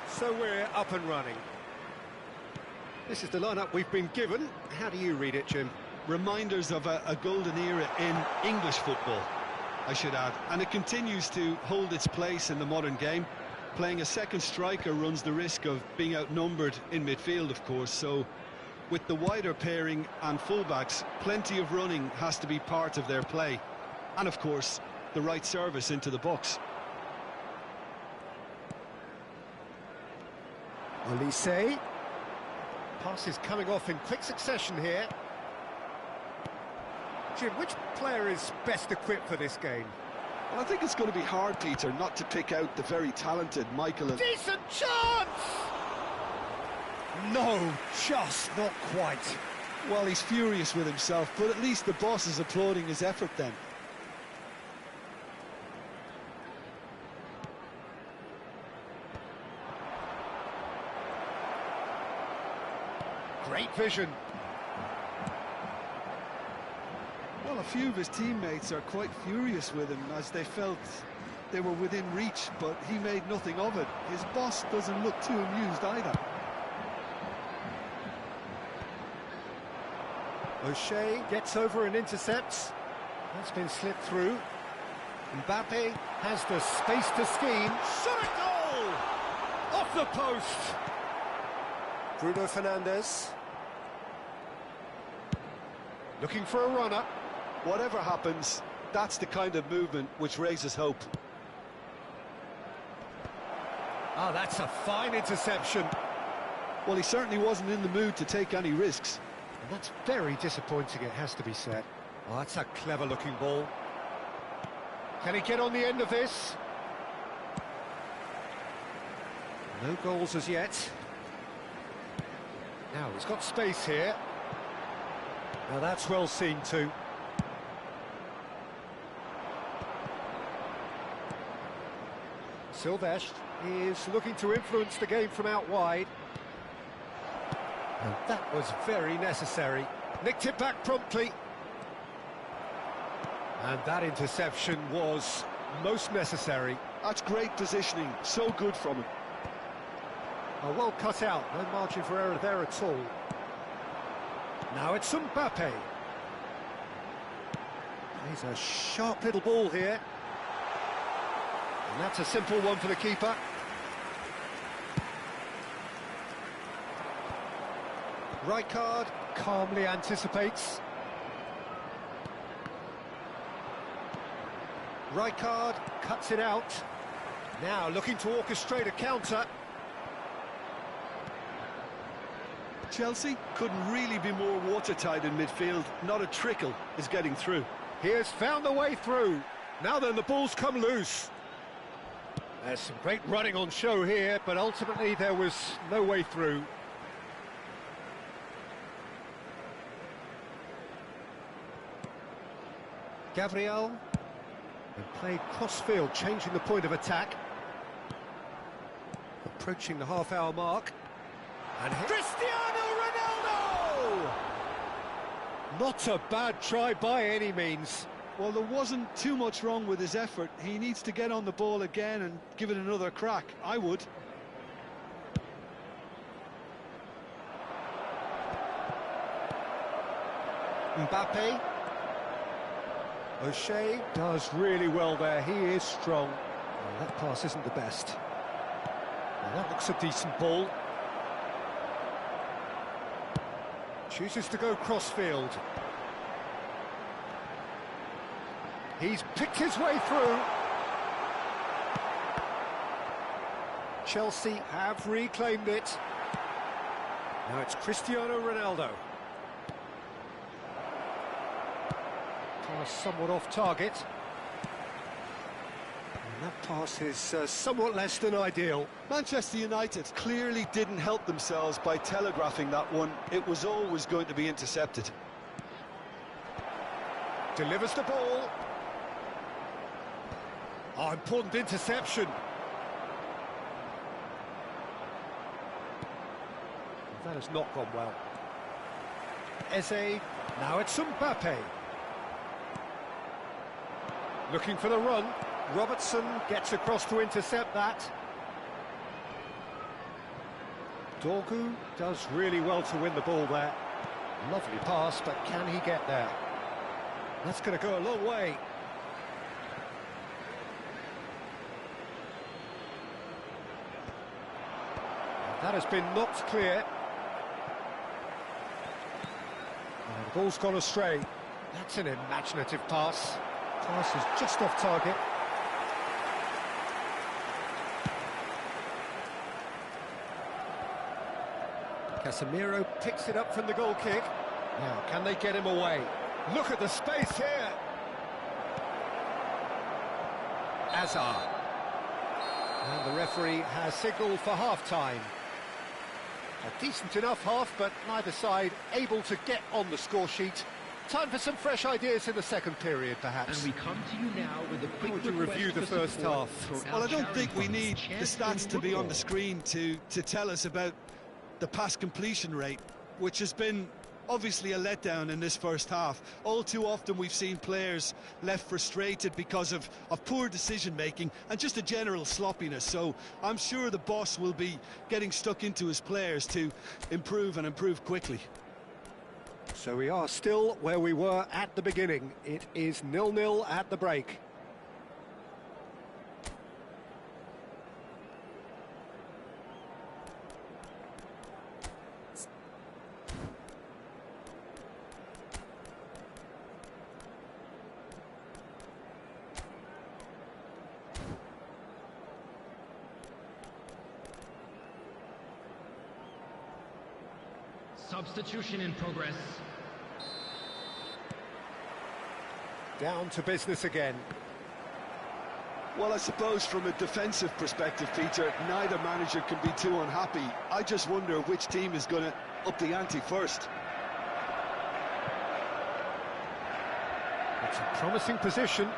So we're up and running. This is the lineup we've been given. How do you read it, Jim? Reminders of a golden era in English football, I should add, and it continues to hold its place in the modern game. Playing a second striker runs the risk of being outnumbered in midfield, of course, so with the wider pairing and fullbacks, plenty of running has to be part of their play. And of course, the right service into the box. Olise. Pass is coming off in quick succession here. Jim, which player is best equipped for this game? Well, I think it's going to be hard, Peter, not to pick out the very talented Michael. Decent chance! No, just not quite. Well, he's furious with himself, but at least the boss is applauding his effort then. Great vision. Well, a few of his teammates are quite furious with him as they felt they were within reach, but he made nothing of it. His boss doesn't look too amused either. O'Shea gets over and intercepts. That's been slipped through. Mbappe has the space to scheme. Shot a goal! Off the post! Bruno Fernandes. Looking for a runner. Whatever happens, that's the kind of movement which raises hope. Ah, that's a fine interception. Well, he certainly wasn't in the mood to take any risks. And that's very disappointing, it has to be said. Oh, that's a clever-looking ball. Can he get on the end of this? No goals as yet. Now, he's got space here. Now, that's well seen too. Silvestre is looking to influence the game from out wide. And that was very necessary. Nicked it back promptly. And that interception was most necessary. That's great positioning, so good from him. Oh, well cut out, no margin for error there at all. Now it's Mbappe. He's a sharp little ball here. And that's a simple one for the keeper. Rijkaard calmly anticipates. Rijkaard cuts it out. Now looking to orchestrate a counter. Chelsea couldn't really be more watertight in midfield. Not a trickle is getting through. He has found the way through. Now then, the ball's come loose. There's some great running on show here, but ultimately there was no way through. Gabriel, and played cross-field, changing the point of attack. Approaching the half-hour mark. And Cristiano Ronaldo! Not a bad try by any means. Well, there wasn't too much wrong with his effort. He needs to get on the ball again and give it another crack. I would. Mbappe. O'Shea does really well there. He is strong. Well, that pass isn't the best. Well, that looks a decent ball. Chooses to go cross-field. He's picked his way through. Chelsea have reclaimed it. Now it's Cristiano Ronaldo. Pass somewhat off target. And that pass is somewhat less than ideal. Manchester United clearly didn't help themselves by telegraphing that one. It was always going to be intercepted. Delivers the ball. Oh, important interception. That has not gone well. Eze, now it's Mbappe. Looking for the run. Robertson gets across to intercept that. Dorgu does really well to win the ball there. Lovely pass, but can he get there? That's going to go a long way. That has been knocked clear. And the ball's gone astray. That's an imaginative pass. Pass is just off target. Casemiro picks it up from the goal kick. Now, can they get him away? Look at the space here. Hazard. And the referee has signalled for half-time. A decent enough half, but neither side able to get on the score sheet. Time for some fresh ideas in the second period, perhaps. And we come to you now with a quick review the first half. Well, I don't think we need the stats to be on the screen to tell us about the pass completion rate, which has been obviously a letdown in this first half. All too often we've seen players left frustrated because of poor decision-making and just a general sloppiness. So I'm sure the boss will be getting stuck into his players to improve and improve quickly. So we are still where we were at the beginning. It is 0-0 at the break. Substitution in progress. Down to business again. Well, I suppose from a defensive perspective, Peter, neither manager can be too unhappy. I just wonder which team is going to up the ante first. It's a promising position.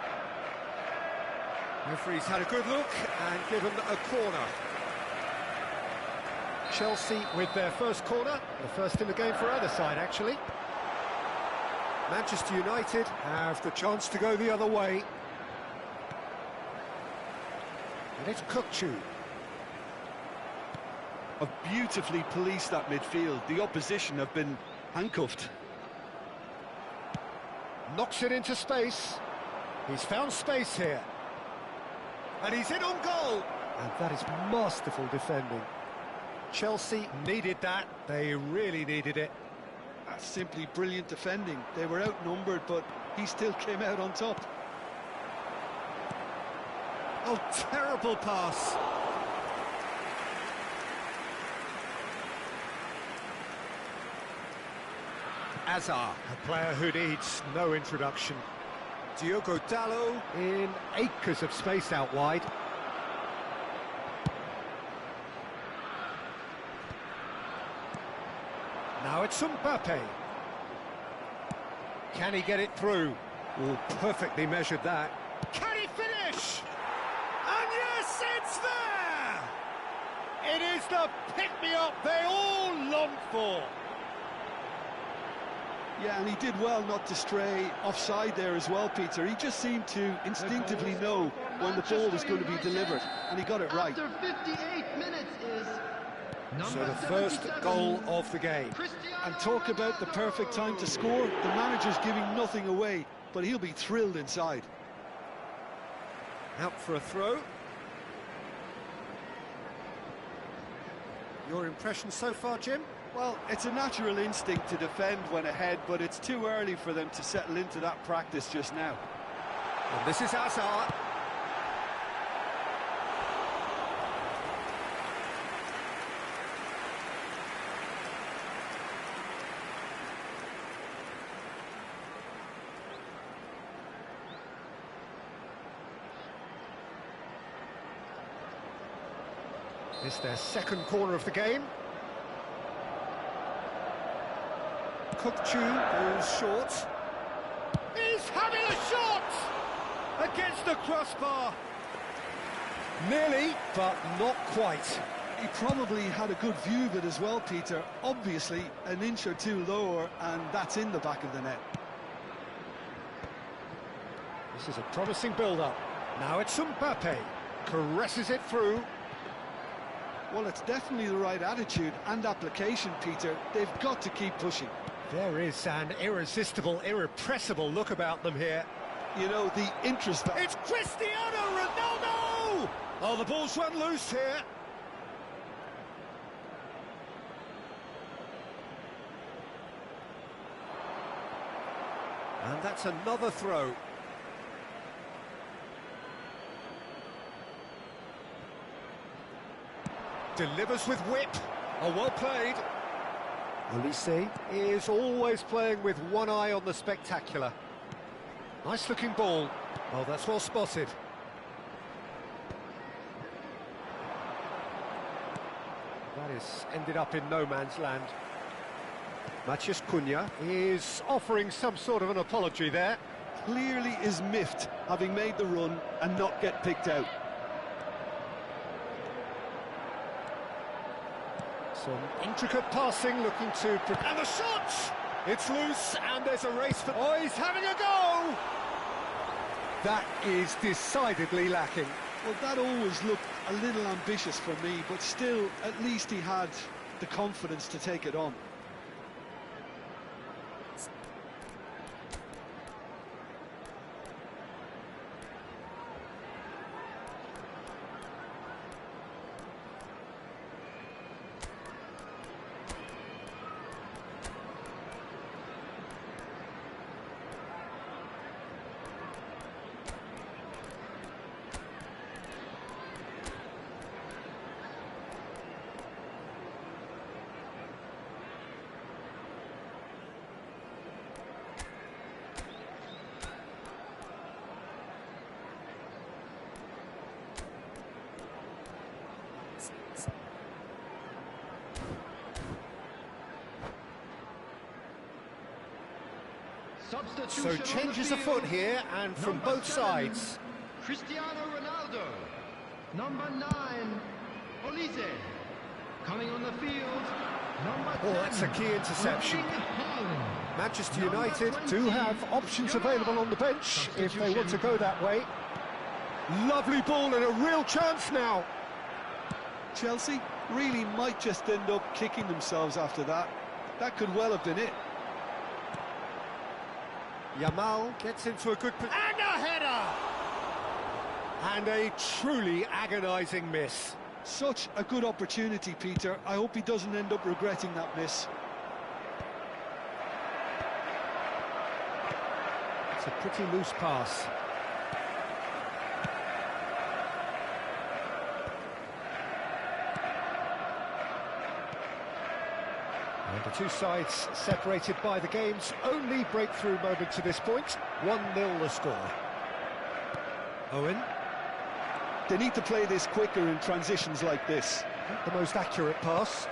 Referee's had a good look and given a corner. Chelsea with their first corner, the first in the game for either side, actually. Manchester United have the chance to go the other way. And it's Kukçu. Have beautifully policed that midfield. The opposition have been handcuffed. Knocks it into space. He's found space here. And he's in on goal. And that is masterful defending. Chelsea needed that. They really needed it. That's simply brilliant defending. They were outnumbered, but he still came out on top. Oh, terrible pass. Hazard, a player who needs no introduction. Diogo Dalot in acres of space out wide. Now it's Mbappe. Can he get it through? Oh, perfectly measured that. Can he finish? And yes, it's there! It is the pick-me-up they all longed for. Yeah, and he did well not to stray offside there as well, Peter. He just seemed to instinctively know when the ball was going to be delivered, and he got it right. After 58 minutes is So the first goal of the game. And talk about the perfect time to score. The manager's giving nothing away, but he'll be thrilled inside. Out for a throw. Your impression so far, Jim? Well, it's a natural instinct to defend when ahead, but it's too early for them to settle into that practice just now. And this is Hazard. It's their second corner of the game. Kukçu goes short. He's having a shot! Against the crossbar. Nearly, but not quite. He probably had a good view of it as well, Peter. Obviously, an inch or two lower, and that's in the back of the net. This is a promising build-up. Now it's Mbappe. Caresses it through. Well, it's definitely the right attitude and application, Peter. They've got to keep pushing. There is an irresistible, irrepressible look about them here. You know, the interest... It's Cristiano Ronaldo! Oh, the ball's run loose here. And that's another throw. Delivers with whip. Oh, well played. Olise is always playing with one eye on the spectacular. Nice looking ball. Oh, that's well spotted. That is ended up in no man's land. Matheus Cunha is offering some sort of an apology there. Clearly is miffed, having made the run and not get picked out. Some intricate passing, looking to... And the shot! It's loose, and there's a race for... Oh, he's having a go! That is decidedly lacking. Well, that always looked a little ambitious for me, but still, at least he had the confidence to take it on. So changes afoot here, and from both sides. Cristiano Ronaldo. Number 9, Olise. Coming on the field, number 10. Oh, that's a key interception. Manchester United do have options available on the bench if they want to go that way. Lovely ball and a real chance now. Chelsea really might just end up kicking themselves after that. That could well have been it. Yamal gets into a good position. And a header! And a truly agonising miss. Such a good opportunity, Peter. I hope he doesn't end up regretting that miss. It's a pretty loose pass. And the two sides separated by the game's only breakthrough moment to this point. 1-0 the score. Owen. They need to play this quicker in transitions like this. Not the most accurate pass.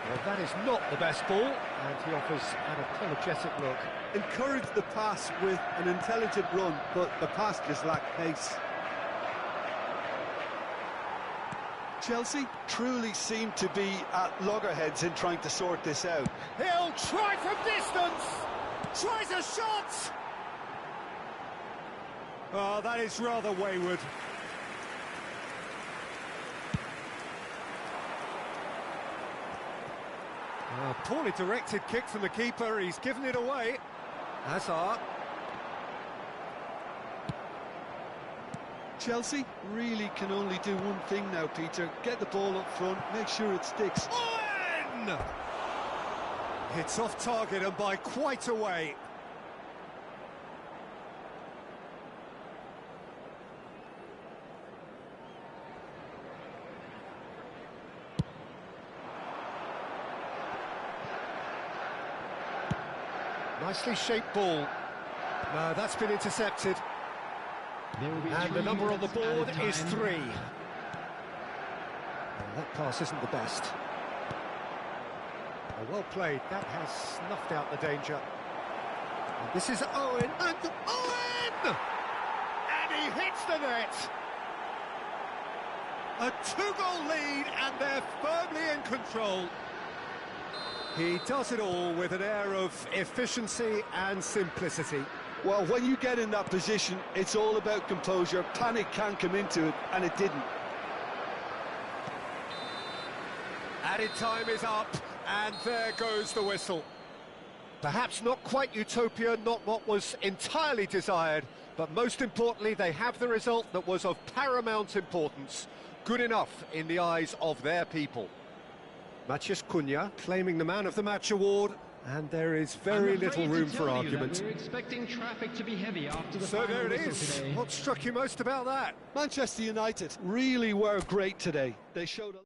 Well, that is not the best ball, and he offers an apologetic look. Encourage the pass with an intelligent run, but the pass just lacked pace. Chelsea truly seem to be at loggerheads in trying to sort this out. He'll try from distance! Tries a shot! Oh, that is rather wayward. A poorly directed kick from the keeper, he's given it away. Hazard. Chelsea really can only do one thing now, Peter. Get the ball up front, make sure it sticks. Owen! It's off target and by quite a way. Nicely shaped ball. No, that's been intercepted. And the number on the board is 3. Well, that pass isn't the best. Well played, that has snuffed out the danger. And this is Owen, and Owen! And he hits the net! A two-goal lead, and they're firmly in control. He does it all with an air of efficiency and simplicity. Well, when you get in that position, it's all about composure. Panic can come into it, and it didn't. Added time is up, and there goes the whistle. Perhaps not quite utopia, not what was entirely desired, but most importantly, they have the result that was of paramount importance. Good enough in the eyes of their people. Matías Cunha claiming the Man of the Match award, and there is very little room for argument. We're expecting traffic to be heavy after the So final there it whistle is. today. What struck you most about that? Manchester United really were great today. They showed a...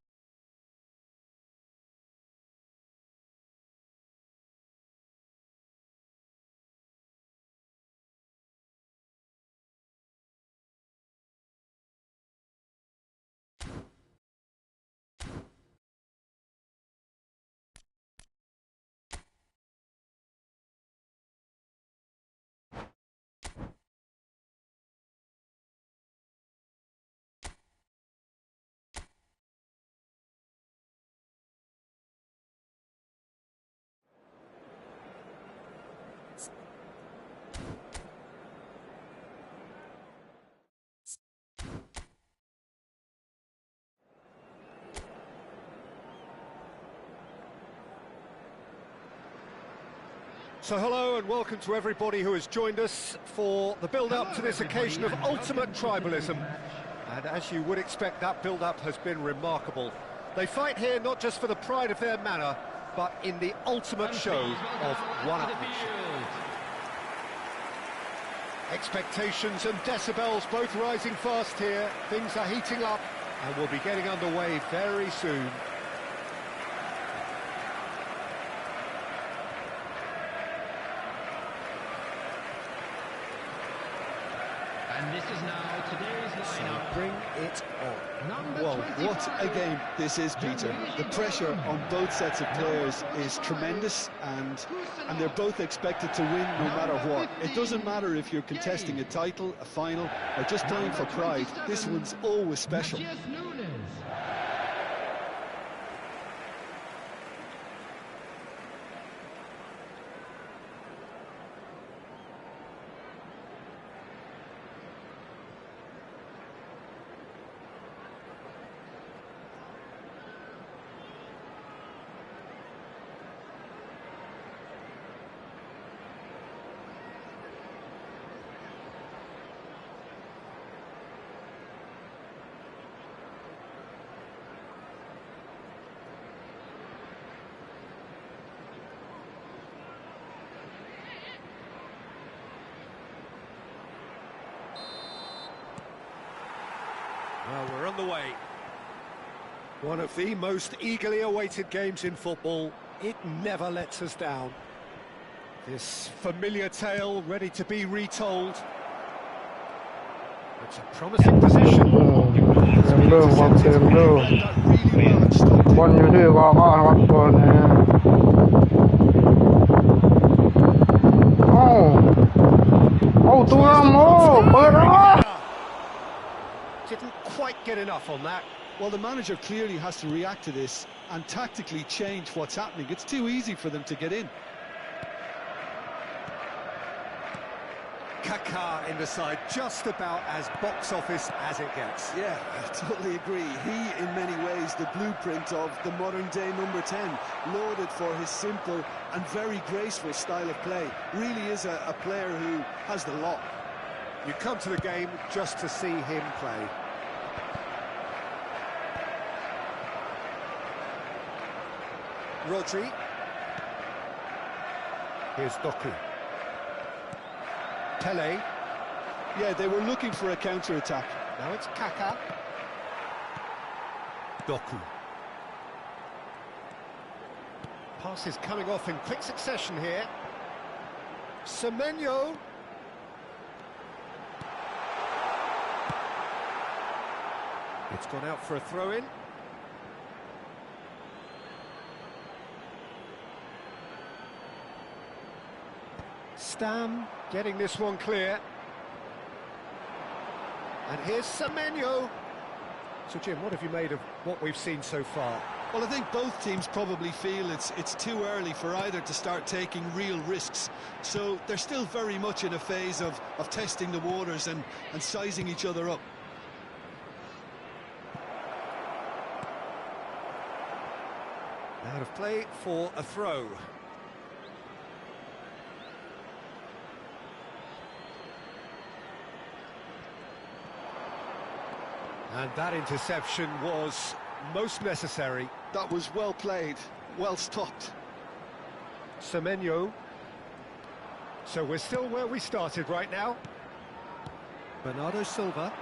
So hello and welcome to everybody who has joined us for the build-up to this occasion of ultimate tribalism. And as you would expect, that build-up has been remarkable. They fight here not just for the pride of their manor, but in the ultimate show of one-upmanship. Expectations and decibels both rising fast here. Things are heating up and we'll be getting underway very soon. And this is now today's lineup. Bring it on. Number Well, 25. what a game this is, Peter. The pressure on both sets of players is tremendous, and they're both expected to win no matter what. It doesn't matter if you're contesting a title, a final, or just playing for pride. This one's always special. Matías Nunes. Well, we're on the way. One of the most eagerly awaited games in football. It never lets us down. This familiar tale ready to be retold. It's a promising position. เริ่มความเต็มเริ่มบอลอยู่ที่กอก็ครับบอลนะเอาตัวโม่เปิดแล้ว Didn't quite get enough on that. Well, the manager clearly has to react to this and tactically change what's happening. It's too easy for them to get in. Kaká in the side, just about as box office as it gets. Yeah, I totally agree. He, in many ways, the blueprint of the modern-day number 10, lauded for his simple and very graceful style of play. Really is a player who has the lot. You come to the game just to see him play. Rodri. Here's Doku. Pele. Yeah, they were looking for a counter-attack. Now it's Kaká. Doku. Passes coming off in quick succession here. Semenyo. It's gone out for a throw-in. Stam getting this one clear. And here's Semenyo. So, Jim, what have you made of what we've seen so far? Well, I think both teams probably feel it's too early for either to start taking real risks. So they're still very much in a phase of testing the waters and sizing each other up. Out of play for a throw. And that interception was most necessary. That was well played, well stopped. Semenyo. So we're still where we started right now. Bernardo Silva.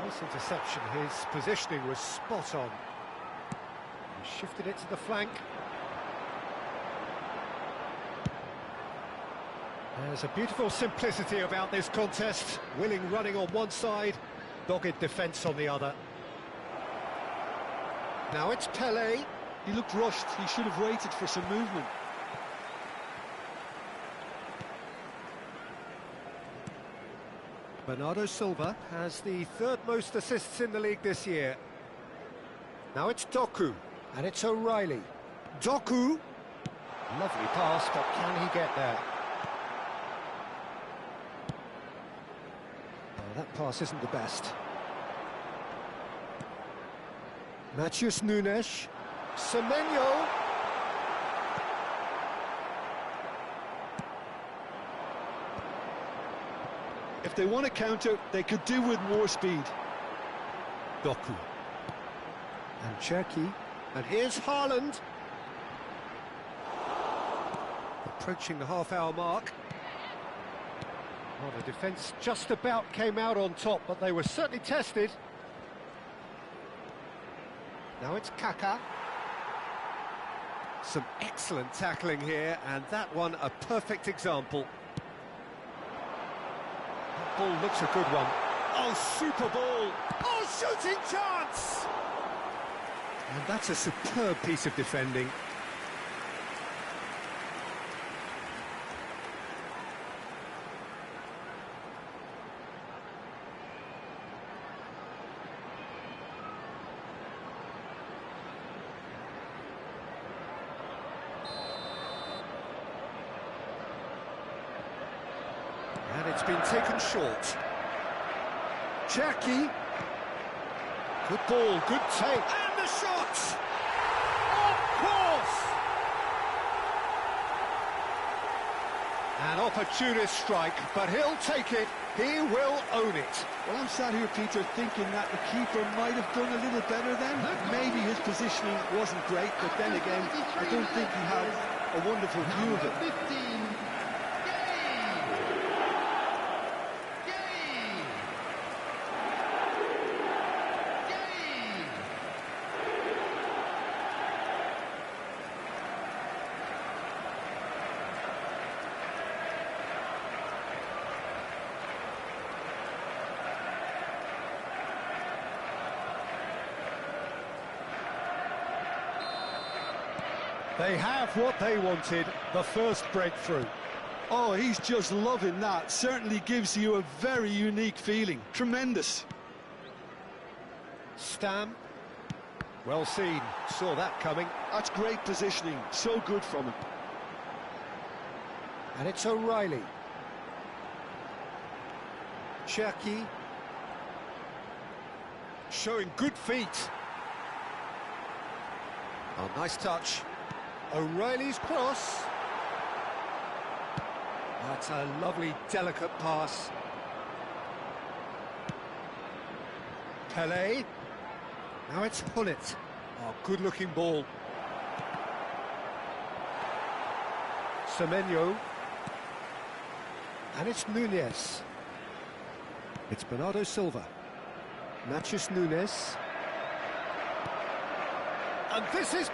Nice interception, his positioning was spot on. He shifted it to the flank. There's a beautiful simplicity about this contest. Willing running on one side, dogged defence on the other. Now it's Pelé. He looked rushed, he should have waited for some movement. Bernardo Silva has the third most assists in the league this year. Now it's Doku, and it's O'Reilly. Doku! Lovely pass, but can he get there? That pass isn't the best. Matheus Nunes. Semenyo. If they want to counter, they could do with more speed. Doku. And Cherki. And here's Haaland. Approaching the half-hour mark. Well, the defence just about came out on top, but they were certainly tested. Now it's Kaka. Some excellent tackling here, and that one a perfect example. That ball looks a good one. Oh, super ball! Oh, shooting chance! And that's a superb piece of defending. And it's been taken short. Cherki. Good ball, good take. And the shot! Of course! An opportunist strike, but he'll take it. He will own it. Well, I'm sat here, Peter, thinking that the keeper might have done a little better then. Maybe his positioning wasn't great, but then again, I don't think he had a wonderful view of it. 15. They have what they wanted, the first breakthrough. Oh, he's just loving that. Certainly gives you a very unique feeling. Tremendous. Stam. Well seen. Saw that coming. That's great positioning. So good from him. And it's O'Reilly. Cherki. Showing good feet. Oh, nice touch. O'Reilly's cross. That's a lovely, delicate pass. Pelé. Now it's Hullet. Oh, good-looking ball. Semenyo. And it's Nunes. It's Bernardo Silva. Matheus Nunes. And this is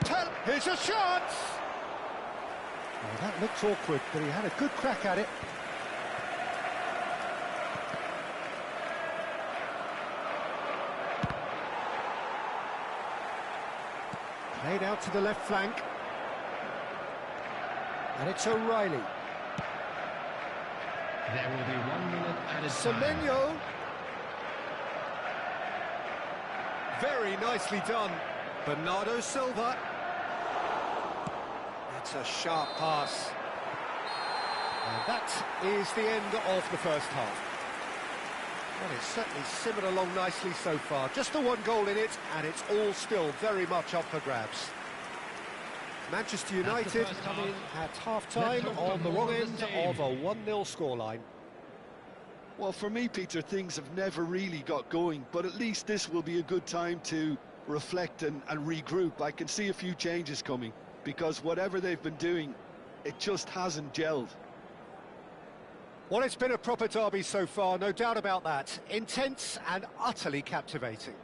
Here's a shot! Well, that looked awkward, but he had a good crack at it. Played out to the left flank. And it's O'Reilly. There will be 1 minute added time. Semenyo. Very nicely done. Bernardo Silva. It's a sharp pass. And that is the end of the first half. Well, it's certainly simmered along nicely so far. Just the one goal in it, and it's all still very much up for grabs. Manchester United come in at half-time on the wrong end of a 1-0 scoreline. Well, for me, Peter, things have never really got going, but at least this will be a good time to reflect and regroup. I can see a few changes coming, because whatever they've been doing, it just hasn't gelled. Well, it's been a proper derby so far, no doubt about that. Intense and utterly captivating.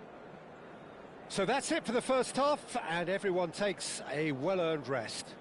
So that's it for the first half, and everyone takes a well-earned rest.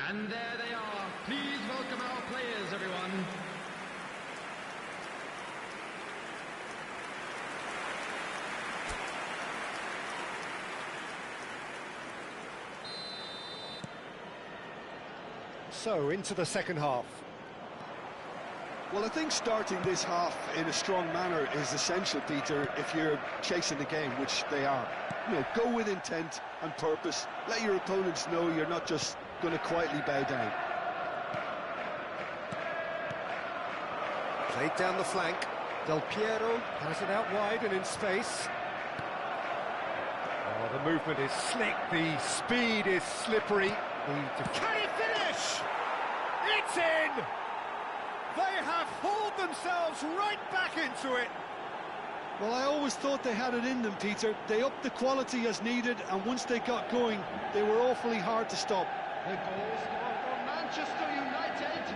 And there they are. Please welcome our players, everyone. So, into the second half. Well, I think starting this half in a strong manner is essential, Peter, if you're chasing the game, which they are. You know, go with intent and purpose. Let your opponents know you're not just going to quietly bow down. Played down the flank. Del Piero has it out wide and in space. Oh, the movement is slick, the speed is slippery. Can he finish? It's in! They have hauled themselves right back into it. Well, I always thought they had it in them, Peter. They upped the quality as needed, and once they got going, they were awfully hard to stop. The goal scorer for Manchester United.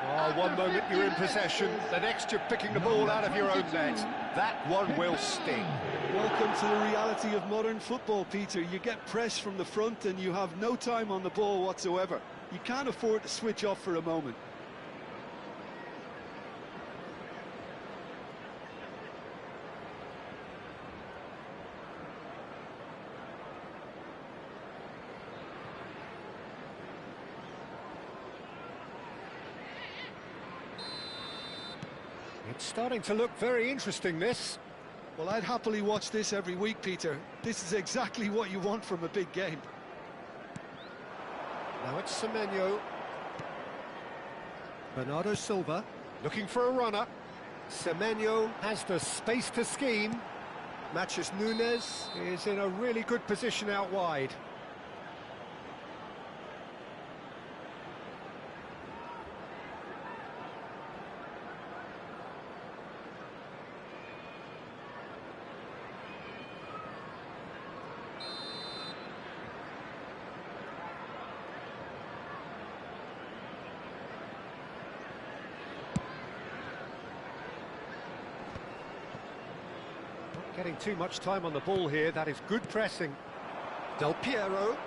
Oh, one moment you're in possession, the next you're picking the ball out of your own net. That one will sting. Welcome to the reality of modern football, Peter. You get pressed from the front and you have no time on the ball whatsoever. You can't afford to switch off for a moment. It's starting to look very interesting, this. Well, I'd happily watch this every week, Peter. This is exactly what you want from a big game. Now it's Semenyo. Bernardo Silva looking for a runner. Semenyo has the space to scheme. Matches Nunes is in a really good position out wide. Getting too much time on the ball here. That is good pressing. Del Piero.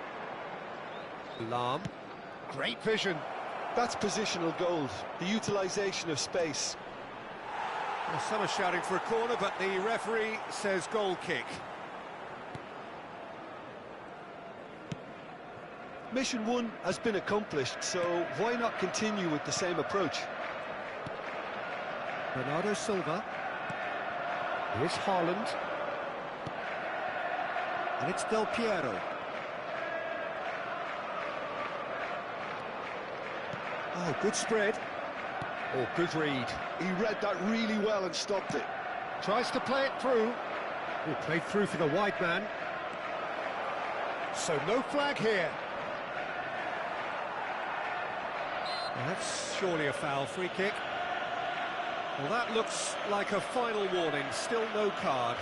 Lam. Great vision. That's positional goals, the utilisation of space. Well, some are shouting for a corner, but the referee says goal kick. Mission 1 has been accomplished, so why not continue with the same approach? Bernardo Silva. Here's Haaland. And it's Del Piero. Oh, good spread. Oh, good read. He read that really well and stopped it. Tries to play it through. Oh, played through for the wide man. So no flag here. Well, that's surely a foul. Free kick. Well, that looks like a final warning. Still no card.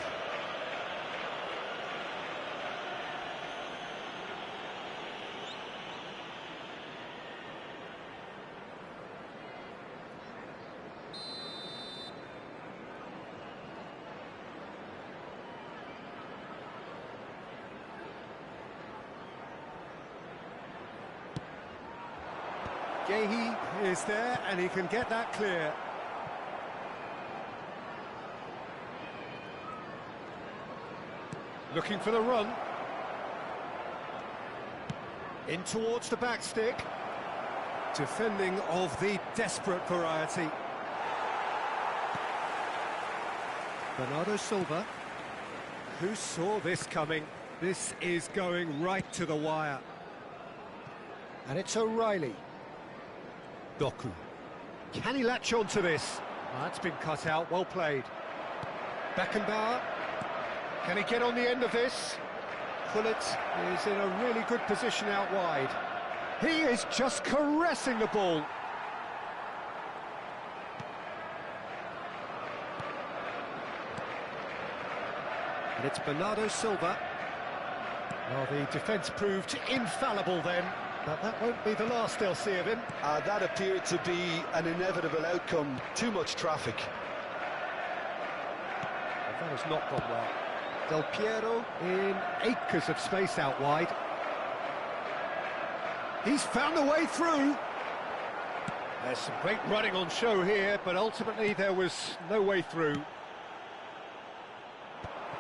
Gehi is there, and he can get that clear. Looking for the run. In towards the back stick. Defending of the desperate variety. Bernardo Silva. Who saw this coming? This is going right to the wire. And it's O'Reilly. Doku. Can he latch on to this? Oh, that's been cut out, well played. Beckenbauer. Can he get on the end of this? Pullet is in a really good position out wide. He is just caressing the ball. And it's Bernardo Silva. Well, the defence proved infallible then, but that won't be the last they'll see of him. That appeared to be an inevitable outcome. Too much traffic. Well, that has not gone well. Del Piero in acres of space out wide. He's found a way through. There's some great running on show here, but ultimately there was no way through.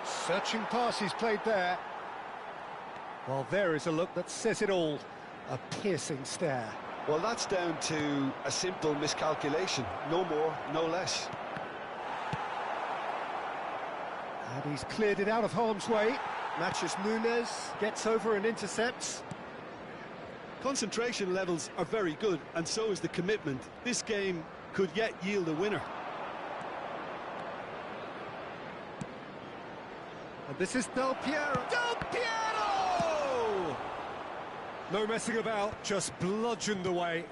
Searching pass he's played there. Well, there is a look that says it all. A piercing stare. Well, that's down to a simple miscalculation. No more, no less. And he's cleared it out of harm's way. Matches Nunes, gets over and intercepts. Concentration levels are very good, and so is the commitment. This game could yet yield a winner. And this is Del Piero. Del Piero! No messing about, just bludgeoned away.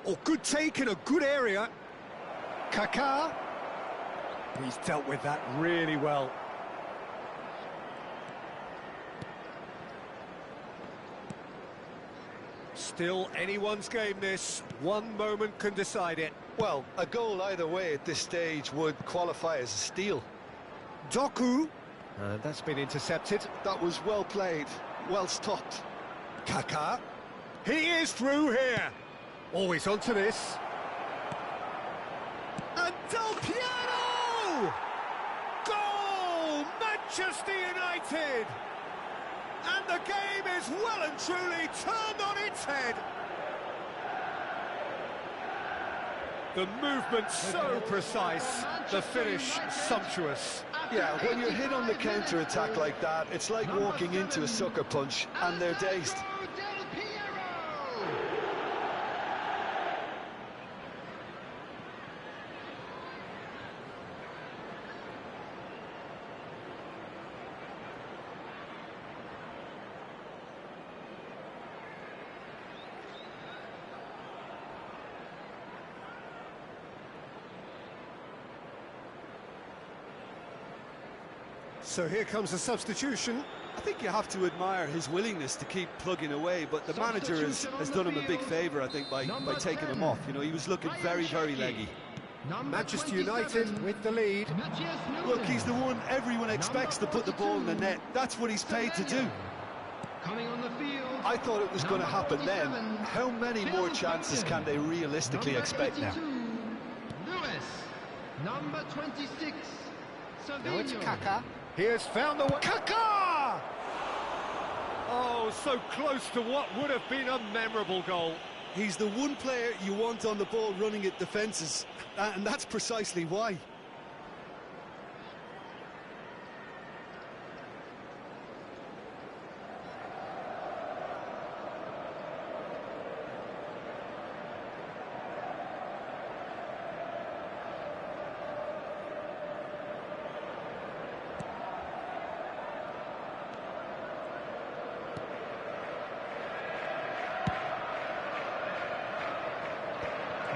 Oh, good take in a good area. Kaká. He's dealt with that really well. Still anyone's game this. One moment can decide it. Well, a goal either way at this stage would qualify as a steal. Doku. And that's been intercepted. That was well played, well stopped. Kaká. He is through here. Always onto this. And Del Piero! Goal! Manchester United! And the game is well and truly turned on its head. The movement so precise, the finish sumptuous. Yeah, when you're hit on the counter-attack like that, it's like walking into a sucker punch and they're dazed. So here comes a substitution. I think you have to admire his willingness to keep plugging away, but the manager has done him a big favour, I think, by taking him off. You know, he was looking very, very leggy. Manchester United with the lead. Look, he's the one everyone expects to put the ball in the net. That's what he's paid to do. Coming on the field. I thought it was going to happen then. How many more chances can they realistically expect now? Lewis, number 26. Now it's Kaka. He has found the way. Kaka! Oh, so close to what would have been a memorable goal. He's the one player you want on the ball running at defences, and that's precisely why.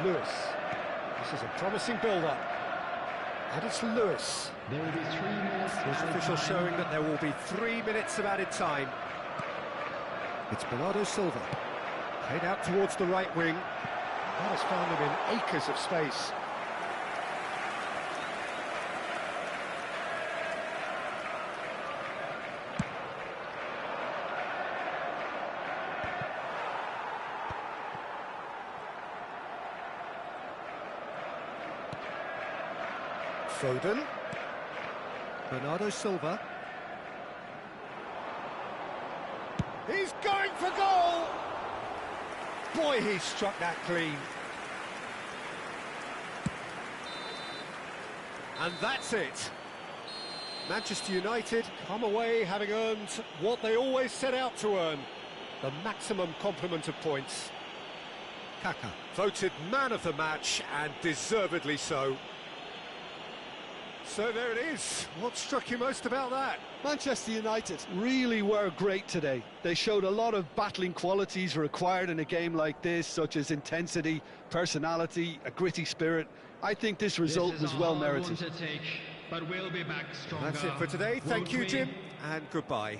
Lewis. This is a promising build-up. And it's Lewis. There will be 3 minutes. His official showing that there will be 3 minutes of added time. It's Bernardo Silva. Played out towards the right wing. That has found him in acres of space. Foden. Bernardo Silva. He's going for goal! Boy, he struck that clean. And that's it. Manchester United come away having earned what they always set out to earn, the maximum complement of points. Kaka, voted man of the match, and deservedly so. So there it is. What struck you most about that? Manchester United really were great today. They showed a lot of battling qualities required in a game like this, such as intensity, personality, a gritty spirit. I think this result was well merited. But we'll be back stronger. That's it for today. Thank you, Jim, and goodbye.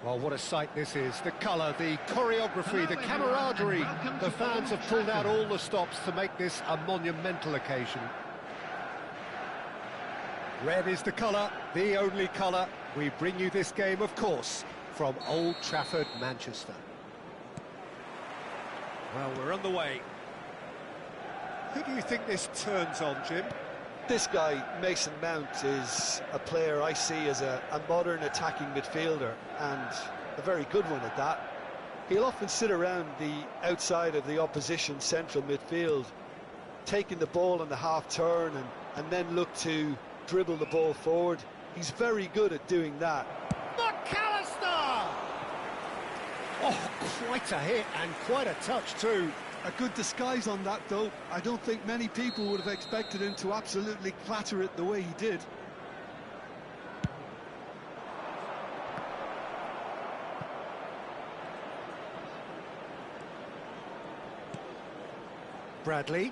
Well, what a sight this is. The colour, the choreography, the camaraderie. The fans have pulled out all the stops to make this a monumental occasion. Red is the colour, the only colour. We bring you this game, of course, from Old Trafford, Manchester. Well, we're on the way. Who do you think this turns on, Jim? This guy, Mason Mount, is a player I see as a modern attacking midfielder, and a very good one at that. He'll often sit around the outside of the opposition central midfield, taking the ball on the half turn and then look to dribble the ball forward. He's very good at doing that. McAllister! Oh, quite a hit and quite a touch too. A good disguise on that, though. I don't think many people would have expected him to absolutely clatter it the way he did. Bradley.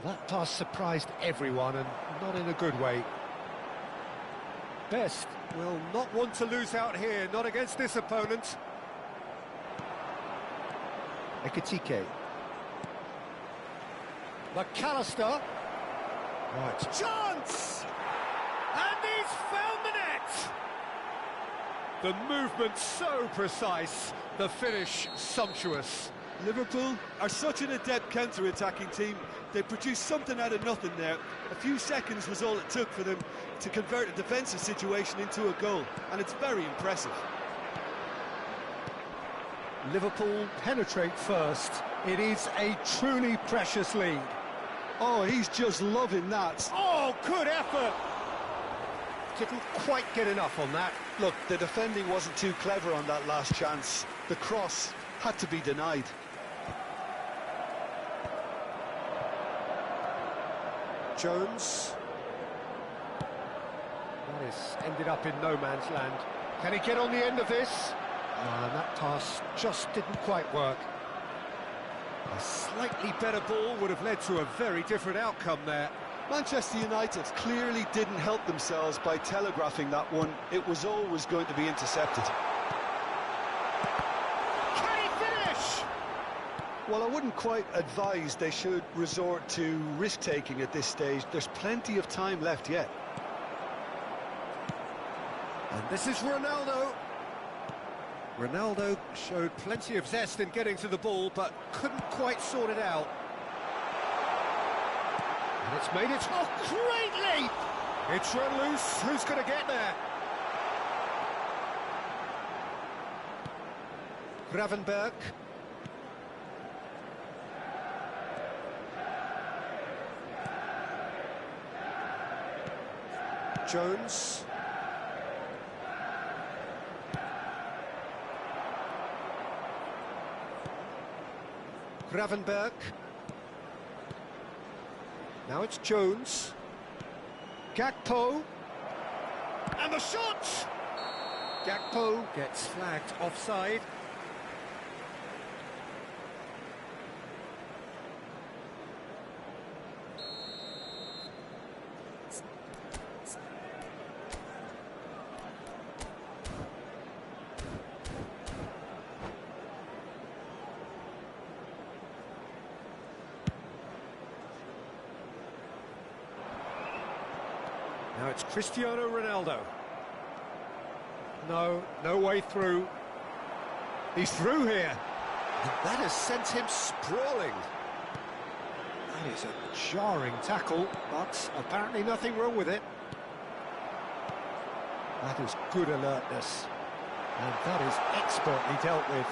Well, that pass surprised everyone, and not in a good way. Best will not want to lose out here, not against this opponent. Ekitike. McAllister. Right. Chance! And he's found the net! The movement so precise, the finish sumptuous. Liverpool are such an adept counter-attacking team. They produced something out of nothing there. A few seconds was all it took for them to convert a defensive situation into a goal, and it's very impressive. Liverpool penetrate first. It is a truly precious lead. Oh, he's just loving that. Oh, good effort! Didn't quite get enough on that. Look, the defending wasn't too clever on that last chance. The cross had to be denied. Jones. That is ended up in no man's land. Can he get on the end of this? And that pass just didn't quite work. A slightly better ball would have led to a very different outcome there. Manchester United clearly didn't help themselves by telegraphing that one. It was always going to be intercepted. Can he finish? Well, I wouldn't quite advise they should resort to risk-taking at this stage. There's plenty of time left yet. And this is Ronaldo. Ronaldo showed plenty of zest in getting to the ball, but couldn't quite sort it out. And it's made it... Oh, great leap! It's run loose. Who's going to get there? Gravenberg. Jones. Gravenberg. Now it's Jones. Gakpo. And the shot! Gakpo gets flagged offside. Now it's Cristiano Ronaldo. No way through. He's through here. And that has sent him sprawling. That is a jarring tackle, but apparently nothing wrong with it. That is good alertness. And that is expertly dealt with.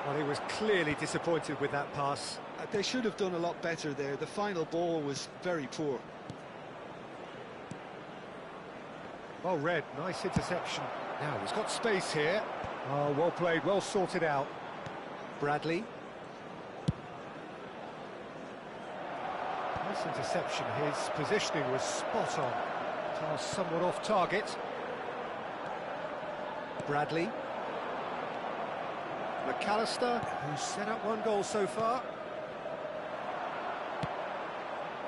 Well, he was clearly disappointed with that pass. They should have done a lot better there. The final ball was very poor. Well read, nice interception. Now, he's got space here. Oh, well played, well sorted out. Bradley. Nice interception, his positioning was spot on. Pass somewhat off target. Bradley. McAllister, who's set up one goal so far.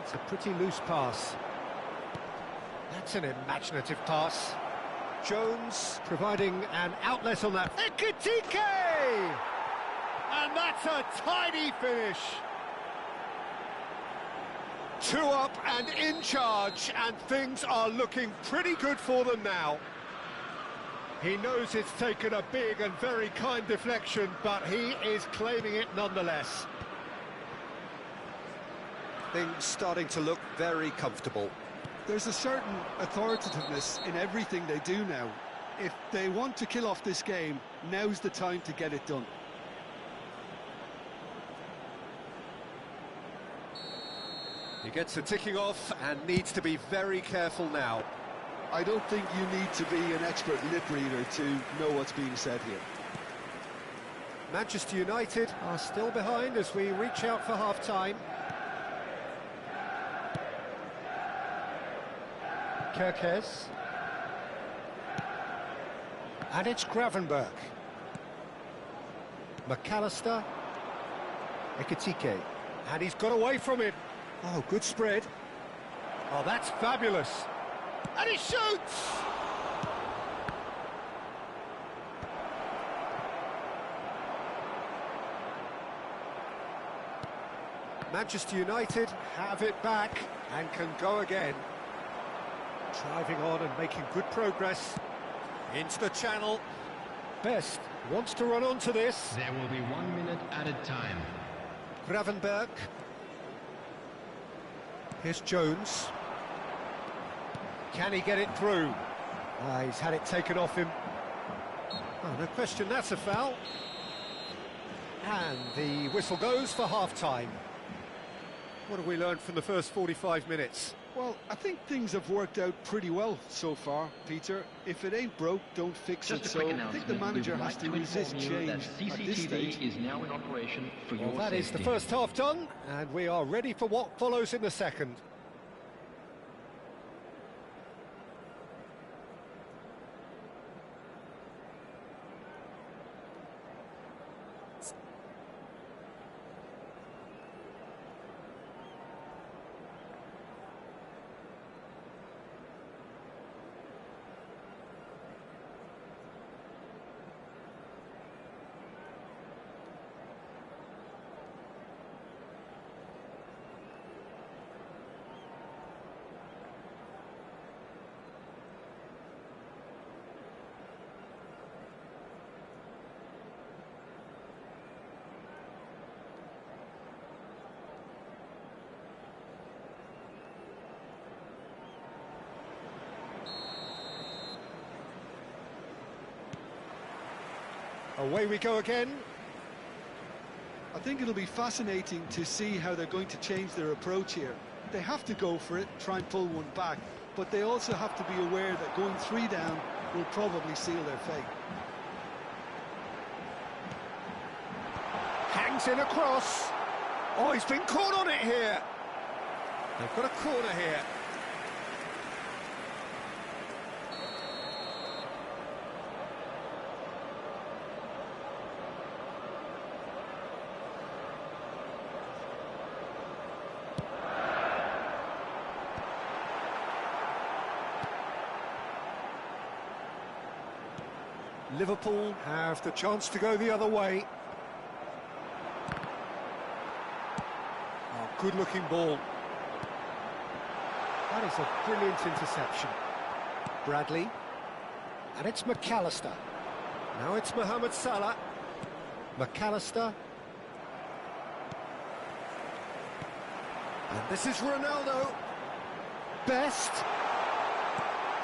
It's a pretty loose pass. That's an imaginative pass. Jones providing an outlet on that. Ekitike! And that's a tidy finish. 2 up and in charge, and things are looking pretty good for them now. He knows it's taken a big and very kind deflection, but he is claiming it nonetheless. Things starting to look very comfortable. There's a certain authoritativeness in everything they do now. If they want to kill off this game, now's the time to get it done. He gets the ticking off and needs to be very careful now. I don't think you need to be an expert lip reader to know what's being said here. Manchester United are still behind as we reach out for half-time. Kerkez. And it's Gravenberg. McAllister. Ekitike. And he's got away from it. Oh, good spread. Oh, that's fabulous. And he shoots! Manchester United have it back and can go again. Driving on and making good progress. Into the channel. Best wants to run onto this. There will be 1 minute added time. Gravenberg. Here's Jones. Can he get it through? He's had it taken off him. Oh, no question, that's a foul. And the whistle goes for half-time. What have we learned from the first 45 minutes? Well, I think things have worked out pretty well so far, Peter. If it ain't broke, don't fix it. So I think the manager has to resist change at this stage. Is now in operation for your Well, that is the safety. first half done, and we are ready for what follows in the second. Away we go again. I think it'll be fascinating to see how they're going to change their approach here. They have to go for it, try and pull one back, but they also have to be aware that going 3 down will probably seal their fate. Hangs in across. Oh, he's been caught on it here. They've got a corner here. Liverpool have the chance to go the other way. Oh, good-looking ball. That is a brilliant interception. Bradley. And it's McAllister. Now it's Mohamed Salah. McAllister. And this is Ronaldo. Best.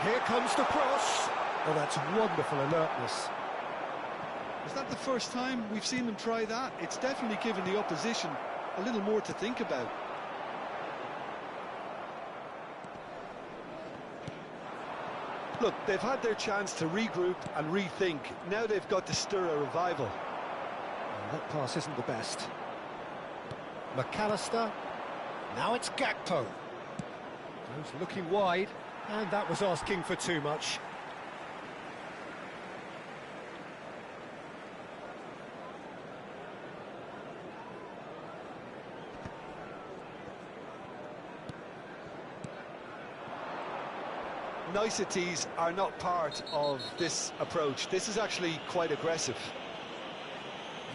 Here comes the cross. Oh, that's wonderful alertness. Is that the first time we've seen them try that? It's definitely given the opposition a little more to think about. Look, they've had their chance to regroup and rethink. Now they've got to stir a revival. Oh, that pass isn't the best. McAllister. Now it's Gakpo. Goes looking wide, and that was asking for too much. Niceties are not part of this approach. This is actually quite aggressive.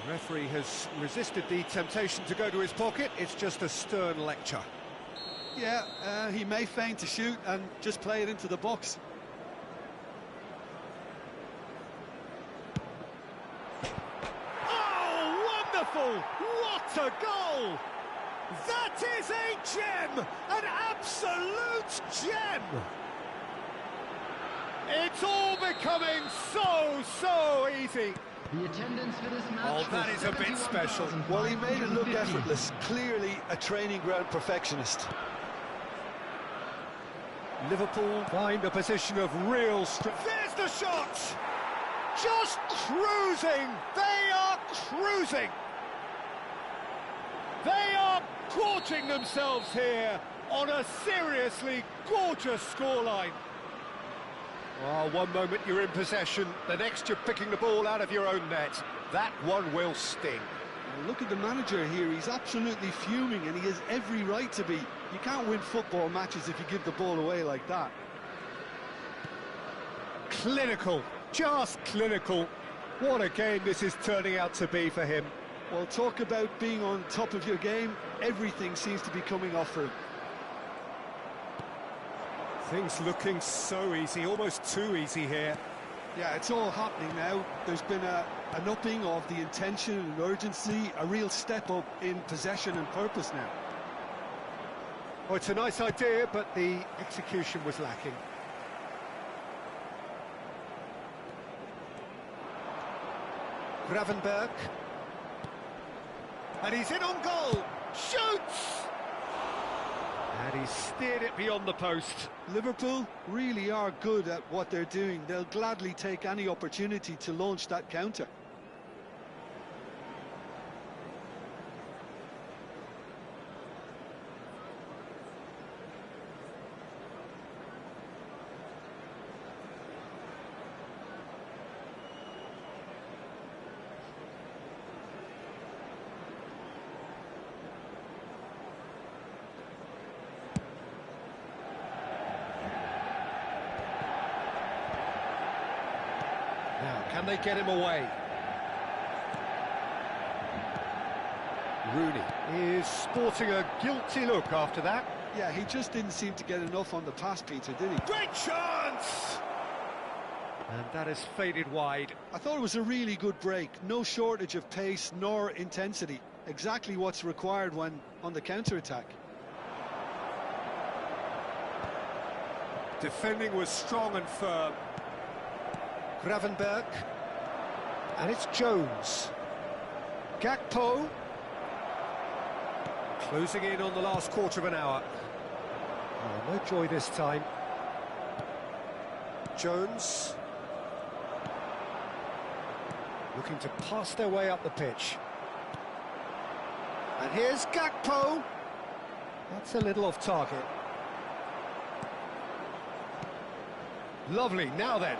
The referee has resisted the temptation to go to his pocket. It's just a stern lecture. Yeah, he may feign to shoot and just play it into the box. Oh, wonderful! What a goal! That is a gem! An absolute gem! It's all becoming so easy. The attendance for this match. Oh, that is a bit special. Well, he made it look effortless. Clearly a training ground perfectionist. Liverpool find a position of real strength. There's the shot! Just cruising! They are cruising! They are gorging themselves here on a seriously gorgeous scoreline. Oh, one moment you're in possession, the next you're picking the ball out of your own net. That one will sting. Well, look at the manager here, he's absolutely fuming and he has every right to be. You can't win football matches if you give the ball away like that. Clinical, just clinical. What a game this is turning out to be for him. Well, talk about being on top of your game. Everything seems to be coming off for him. Things looking so easy, almost too easy here. Yeah, it's all happening now. There's been an upping of the intention and urgency, a real step up in possession and purpose now. Oh, it's a nice idea, but the execution was lacking. Gravenberg. And he's in on goal. Shoots! And he's steered it beyond the post. Liverpool really are good at what they're doing. They'll gladly take any opportunity to launch that counter. Now, can they get him away? Rooney is sporting a guilty look after that. Yeah, he just didn't seem to get enough on the pass, Peter, did he? Great chance! And that has faded wide. I thought it was a really good break. No shortage of pace nor intensity. Exactly what's required when on the counter-attack. Defending was strong and firm. Gravenberg. And it's Jones. Gakpo. Closing in on the last quarter of an hour. Oh, no joy this time. Jones. Looking to pass their way up the pitch. And here's Gakpo. That's a little off target. Lovely, now then.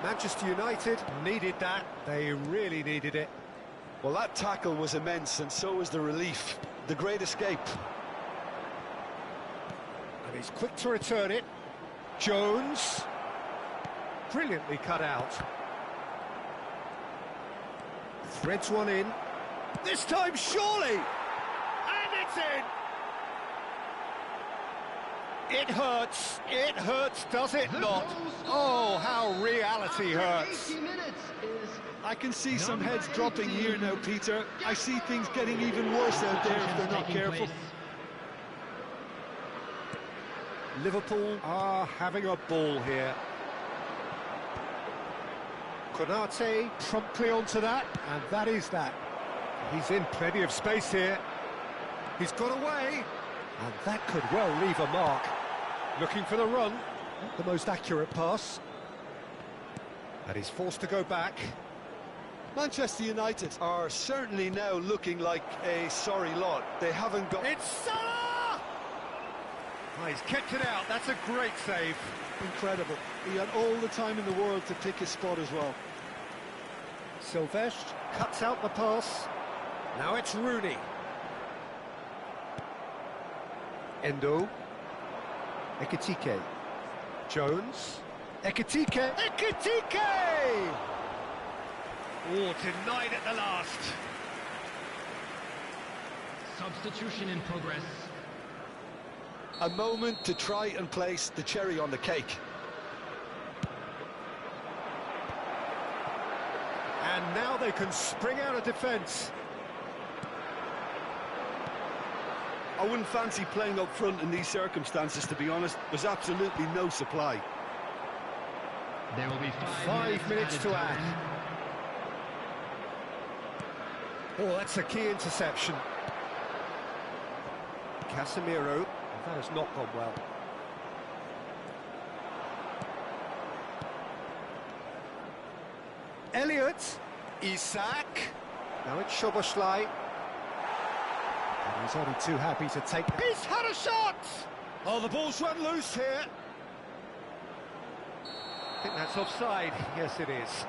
Manchester United needed that. They really needed it. Well, that tackle was immense, and so was the relief. The great escape. And he's quick to return it. Jones. Brilliantly cut out. Threads one in. This time, surely! And it's in! It hurts, does it not? Oh, how reality hurts. I can see some heads dropping here now, Peter. I see things getting even worse out there if they're not careful. Liverpool are having a ball here. Konate promptly onto that, and that is that. He's in plenty of space here. He's got away, and that could well leave a mark. Looking for the run, not the most accurate pass. And he's forced to go back. Manchester United are certainly now looking like a sorry lot. They haven't got... It's Salah! Oh, he's kept it out, that's a great save. Incredible. He had all the time in the world to pick his spot as well. Silvestre cuts out the pass. Now it's Rooney. Endo. Ekitike. Jones. Ekitike. Ekitike! Oh, denied at the last. Substitution in progress. A moment to try and place the cherry on the cake. And now they can spring out of defence. I wouldn't fancy playing up front in these circumstances, to be honest. There's absolutely no supply. There will be 5 minutes to add. Oh, that's a key interception. Casemiro. That has not gone well. Elliott. Isak. Now it's Szoboszlai. And he's only too happy to take... He's had a shot! Oh, the ball's run loose here. I think that's offside. Yes, it is.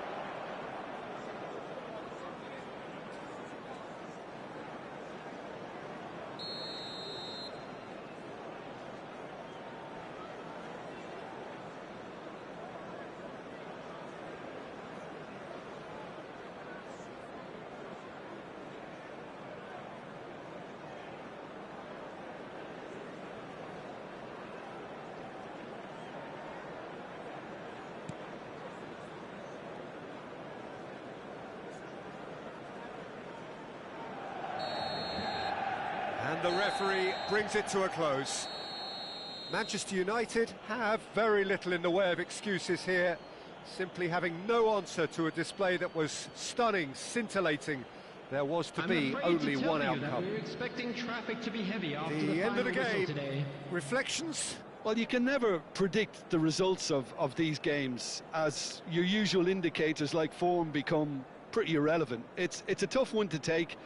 the referee brings it to a close. Manchester United have very little in the way of excuses here, simply having no answer to a display that was stunning, scintillating. There was to be only one outcome. We're expecting traffic to be heavy after The end of the game. Today. Reflections? Well, you can never predict the results of these games, as your usual indicators like form become pretty irrelevant. It's a tough one to take,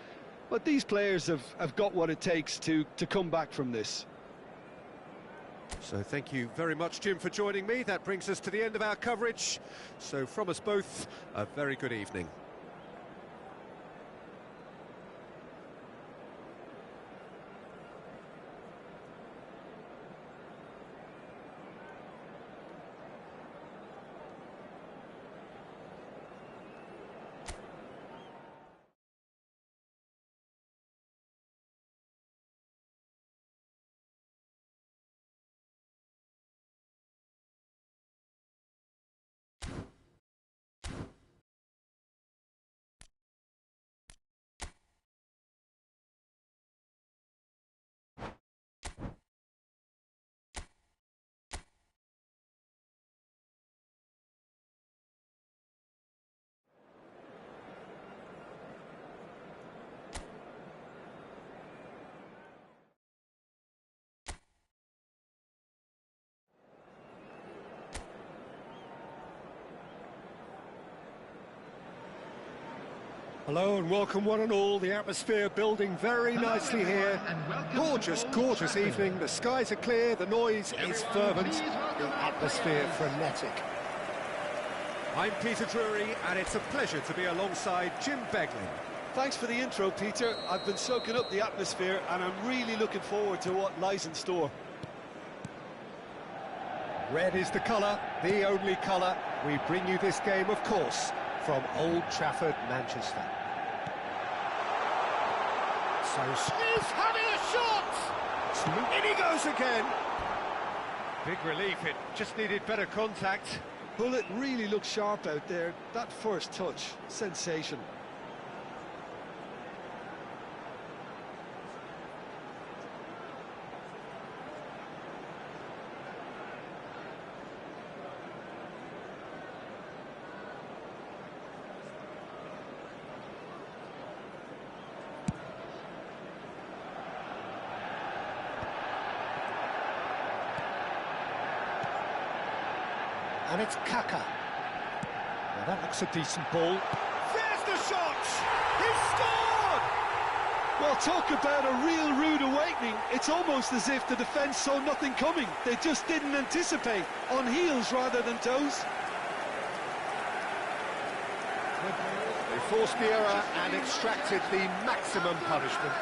but these players have got what it takes to come back from this. So thank you very much, Jim, for joining me. That brings us to the end of our coverage. So from us both, a very good evening. Hello and welcome one and all. The atmosphere building very nicely here. Gorgeous, gorgeous evening. The skies are clear, the noise is fervent, the atmosphere frenetic. I'm Peter Drury and it's a pleasure to be alongside Jim Beglin. Thanks for the intro, Peter. I've been soaking up the atmosphere and I'm really looking forward to what lies in store. Red is the colour, the only colour. We bring you this game, of course, from Old Trafford, Manchester. So he's having a shot! In he goes again! Big relief, it just needed better contact. Well, it really looks sharp out there. That first touch, sensation. And it's Kaka. Well, that looks a decent ball. There's the shot! He's scored! Well, talk about a real rude awakening. It's almost as if the defence saw nothing coming. They just didn't anticipate. On heels rather than toes. They forced the error and extracted the maximum punishment.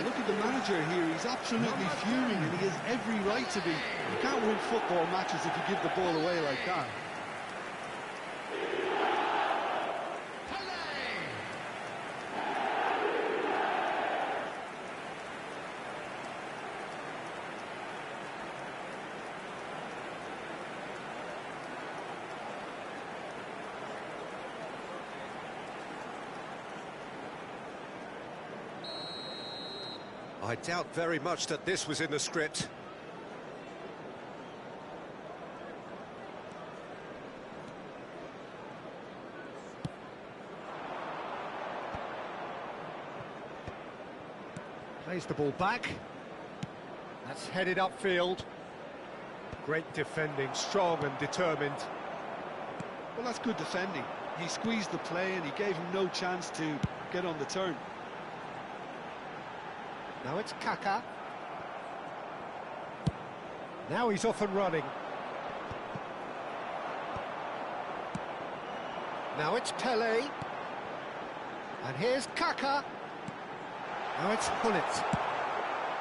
Look at the manager here. He's absolutely fuming and he has every right to be. You can't win football matches if you give the ball away like that. I doubt very much that this was in the script. Plays the ball back. That's headed upfield. Great defending, strong and determined. Well, that's good defending. He squeezed the play and he gave him no chance to get on the turn. Now it's Kaka. Now he's off and running. Now it's Pele. And here's Kaka. Now it's Hullet.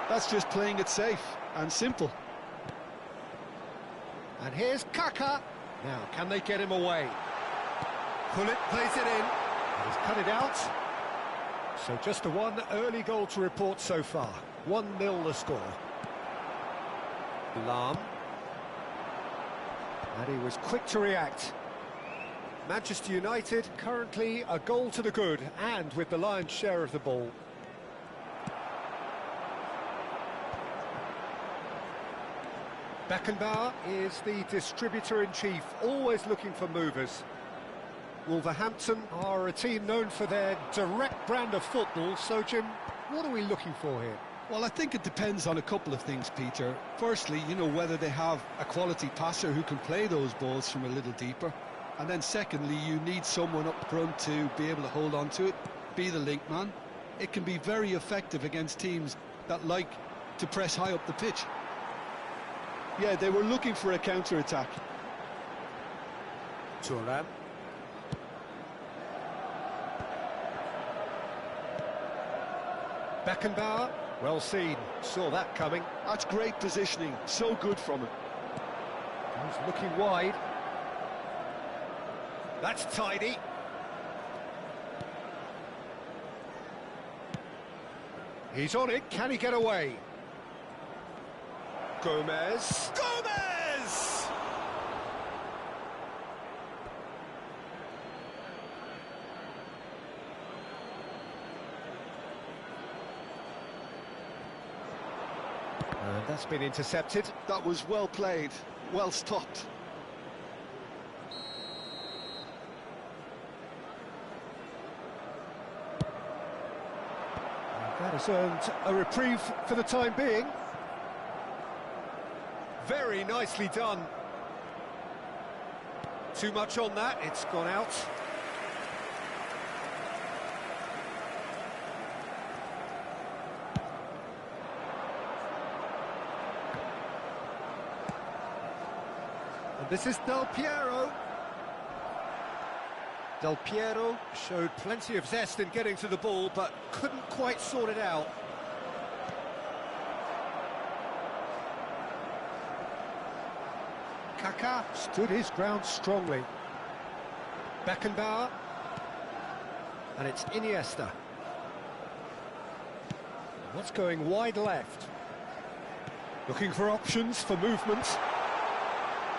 That's just playing it safe and simple. And here's Kaka. Now, can they get him away? Hullet plays it in. And he's cut it out. So just the one early goal to report so far. 1-0 the score. Lahm. And he was quick to react. Manchester United currently a goal to the good and with the lion's share of the ball. Beckenbauer is the distributor-in-chief, always looking for movers. Wolverhampton are a team known for their direct brand of football, so Jim, what are we looking for here? Well, I think it depends on a couple of things, Peter. Firstly, whether they have a quality passer who can play those balls from a little deeper. And then secondly, you need someone up front to be able to hold on to it, be the link man. It can be very effective against teams that like to press high up the pitch. Yeah, they were looking for a counter-attack. Thuram. Beckenbauer, well seen, saw that coming. That's great positioning, so good from him. He's looking wide. That's tidy. He's on it, can he get away? Gomez. Gomez! And that's been intercepted. That was well played, well stopped. That has earned a reprieve for the time being. Very nicely done. Too much on that, it's gone out. And this is Del Piero. Del Piero showed plenty of zest in getting to the ball, but couldn't quite sort it out. Kaká stood his ground strongly. Beckenbauer. And it's Iniesta. What's going wide left? Looking for options for movement.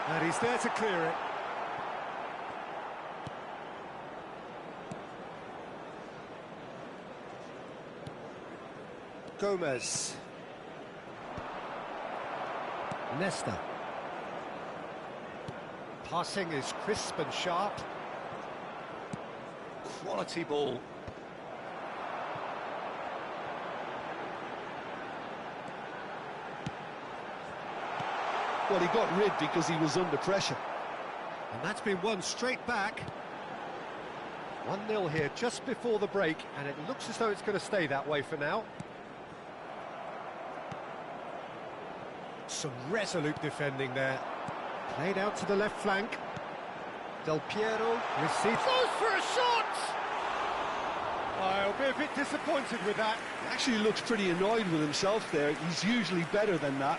And he's there to clear it. Gomez. Nesta. Passing is crisp and sharp. Quality ball. Well, he got rid because he was under pressure. And that's been won straight back. 1-0 here just before the break, and it looks as though it's going to stay that way for now. Some resolute defending there. Played out to the left flank. Del Piero receives. Goes for a shot! I'll be a bit disappointed with that. He actually looks pretty annoyed with himself there. He's usually better than that.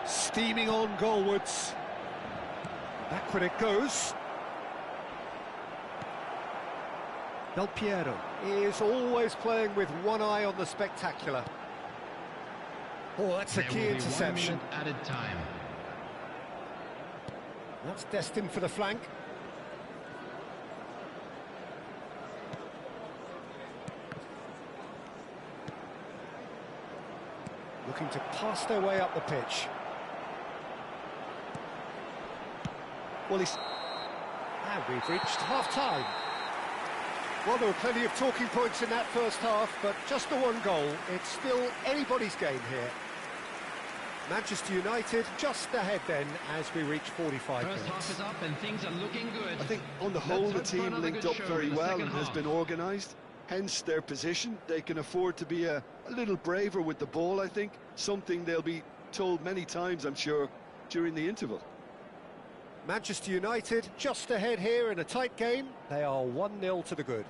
Steaming on goalwards. Backward it goes. Del Piero is always playing with one eye on the spectacular. Oh, that's a key interception. 1 minute added time. That's destined for the flank. Looking to pass their way up the pitch. Well, he's... And we've reached half-time. Well, there were plenty of talking points in that first half, but just the one goal. It's still anybody's game here. Manchester United just ahead then as we reach 45 First minutes. half is up and things are looking good. I think on the whole the team linked up very well and has been organised. Hence their position. They can afford to be a little braver with the ball, I think. Something they'll be told many times, I'm sure, during the interval. Manchester United just ahead here in a tight game. They are 1-0 to the good.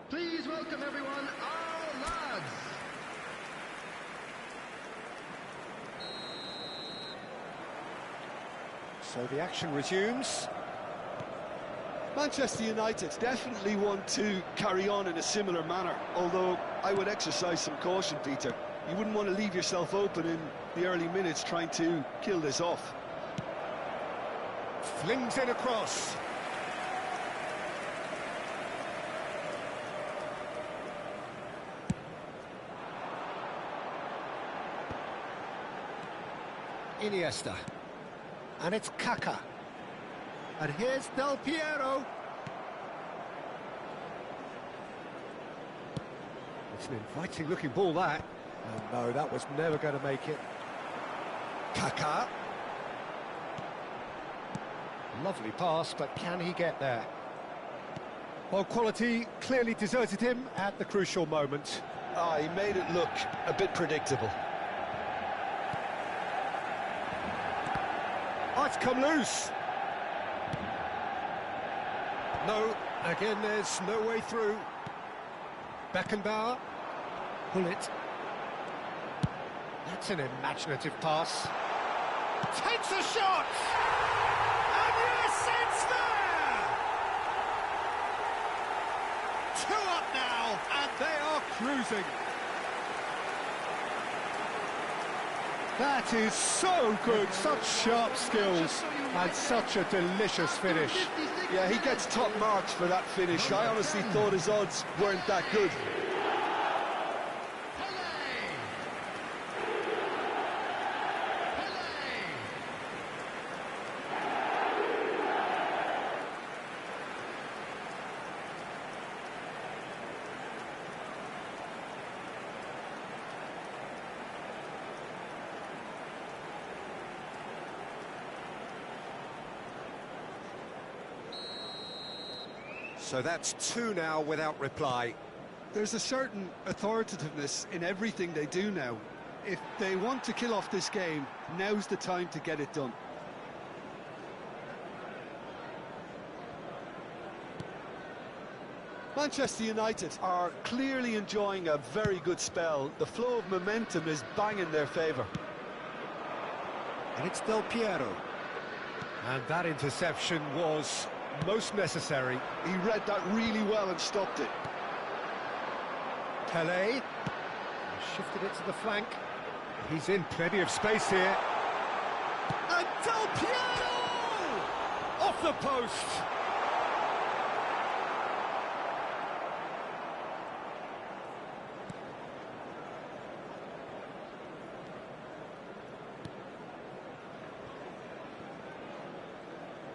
Please welcome everyone, our lads. So the action resumes. Manchester United definitely want to carry on in a similar manner, although I would exercise some caution, Peter. You wouldn't want to leave yourself open in the early minutes trying to kill this off. Flings it across. Iniesta. And it's Kaká. And here's Del Piero. It's an inviting looking ball, that. And no, that was never going to make it. Kaká. Lovely pass, but can he get there? Well, quality clearly deserted him at the crucial moment. He made it look a bit predictable. Oh, it's come loose. No, again, there's no way through. Beckenbauer. Pull it. That's an imaginative pass. Takes a shot! And yes, it's there! 2 up now, and they are cruising. That is so good, such sharp skills, and such a delicious finish. Yeah, he gets top marks for that finish. I honestly thought his odds weren't that good. So that's 2 now without reply. There's a certain authoritativeness in everything they do now. If they want to kill off this game, now's the time to get it done. Manchester United are clearly enjoying a very good spell. The flow of momentum is bang in their favour. And it's Del Piero. And that interception was most necessary. He read that really well and stopped it. Pelé shifted it to the flank. He's in plenty of space here. And Del Piero! Off the post!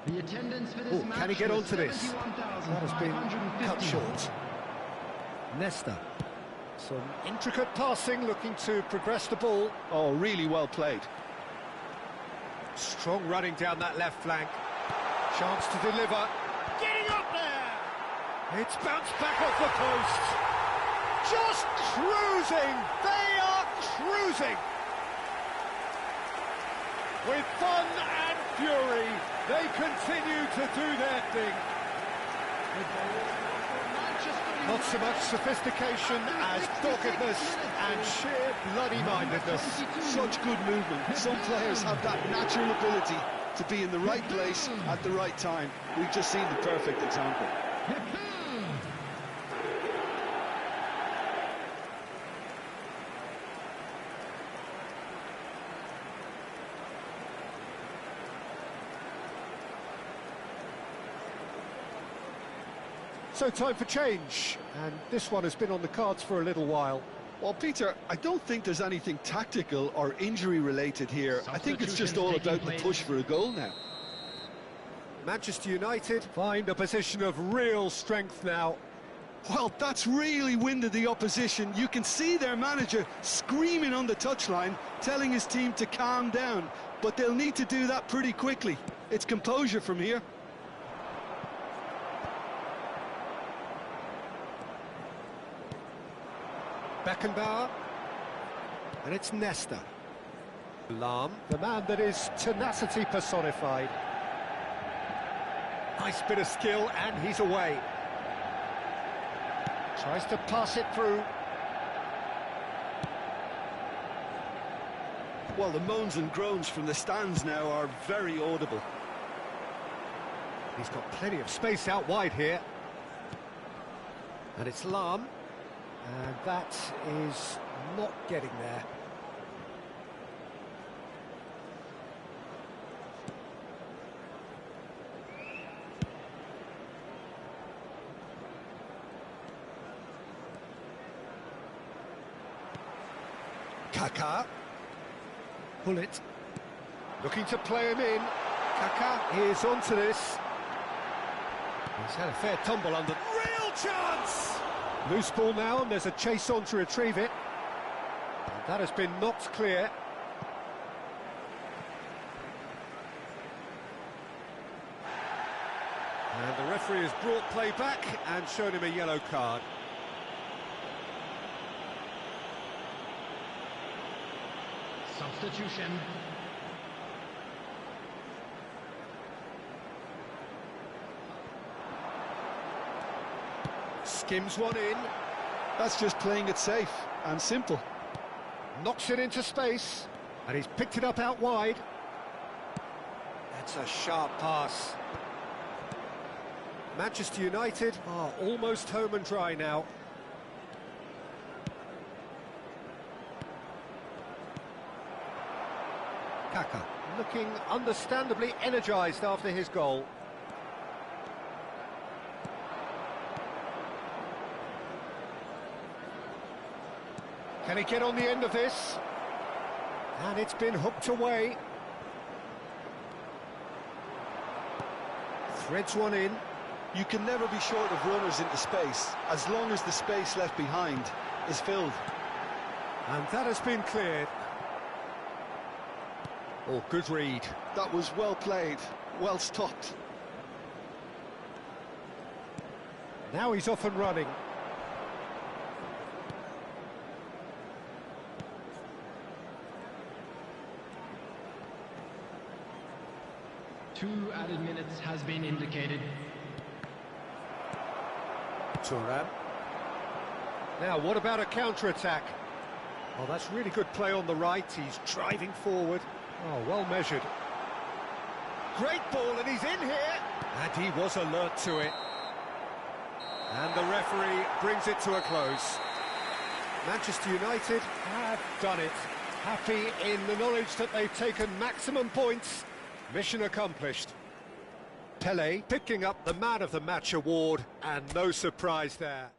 The attendance for this match can he get was onto this? That has been cut short. Nesta. Some intricate passing, looking to progress the ball. Oh, really well played. Strong running down that left flank. Chance to deliver. Getting up there! It's bounced back off the post. Just cruising! They are cruising! With fun and fury, they continue to do their thing. Not so much sophistication as doggedness and sheer bloody-mindedness. Such good movement. Some players have that natural ability to be in the right place at the right time. We've just seen the perfect example. So time for change, and this one has been on the cards for a little while. Well, Peter, I don't think there's anything tactical or injury-related here. I think it's just all about the push for a goal now. Manchester United find a position of real strength now. Well, that's really winded the opposition. You can see their manager screaming on the touchline, telling his team to calm down. But they'll need to do that pretty quickly. It's composure from here. Beckenbauer, and it's Nesta. Lahm, the man that is tenacity personified. Nice bit of skill, and he's away. Tries to pass it through. Well, the moans and groans from the stands now are very audible. He's got plenty of space out wide here. And it's Lam. And that is not getting there. Kaká. Pull it. Looking to play him in. Kaká is onto this. He's had a fair tumble under. Real chance! Loose ball now, and there's a chase on to retrieve it. And that has been knocked clear. And the referee has brought play back and shown him a yellow card. Substitution. Skims one in. That's just playing it safe and simple. Knocks it into space. And he's picked it up out wide. That's a sharp pass. Manchester United are almost home and dry now. Kaká looking understandably energised after his goal. Can he get on the end of this? And it's been hooked away. Threads one in. You can never be short of runners into space, as long as the space left behind is filled. And that has been cleared. Oh, good read. That was well played, well stopped. Now he's off and running. Two added minutes has been indicated. Thuram. Now, what about a counter-attack? Oh, that's really good play on the right. He's driving forward. Oh, well measured. Great ball, and he's in here. And he was alert to it. And the referee brings it to a close. Manchester United have done it. Happy in the knowledge that they've taken maximum points. Mission accomplished. Pelé picking up the Man of the Match award, and no surprise there.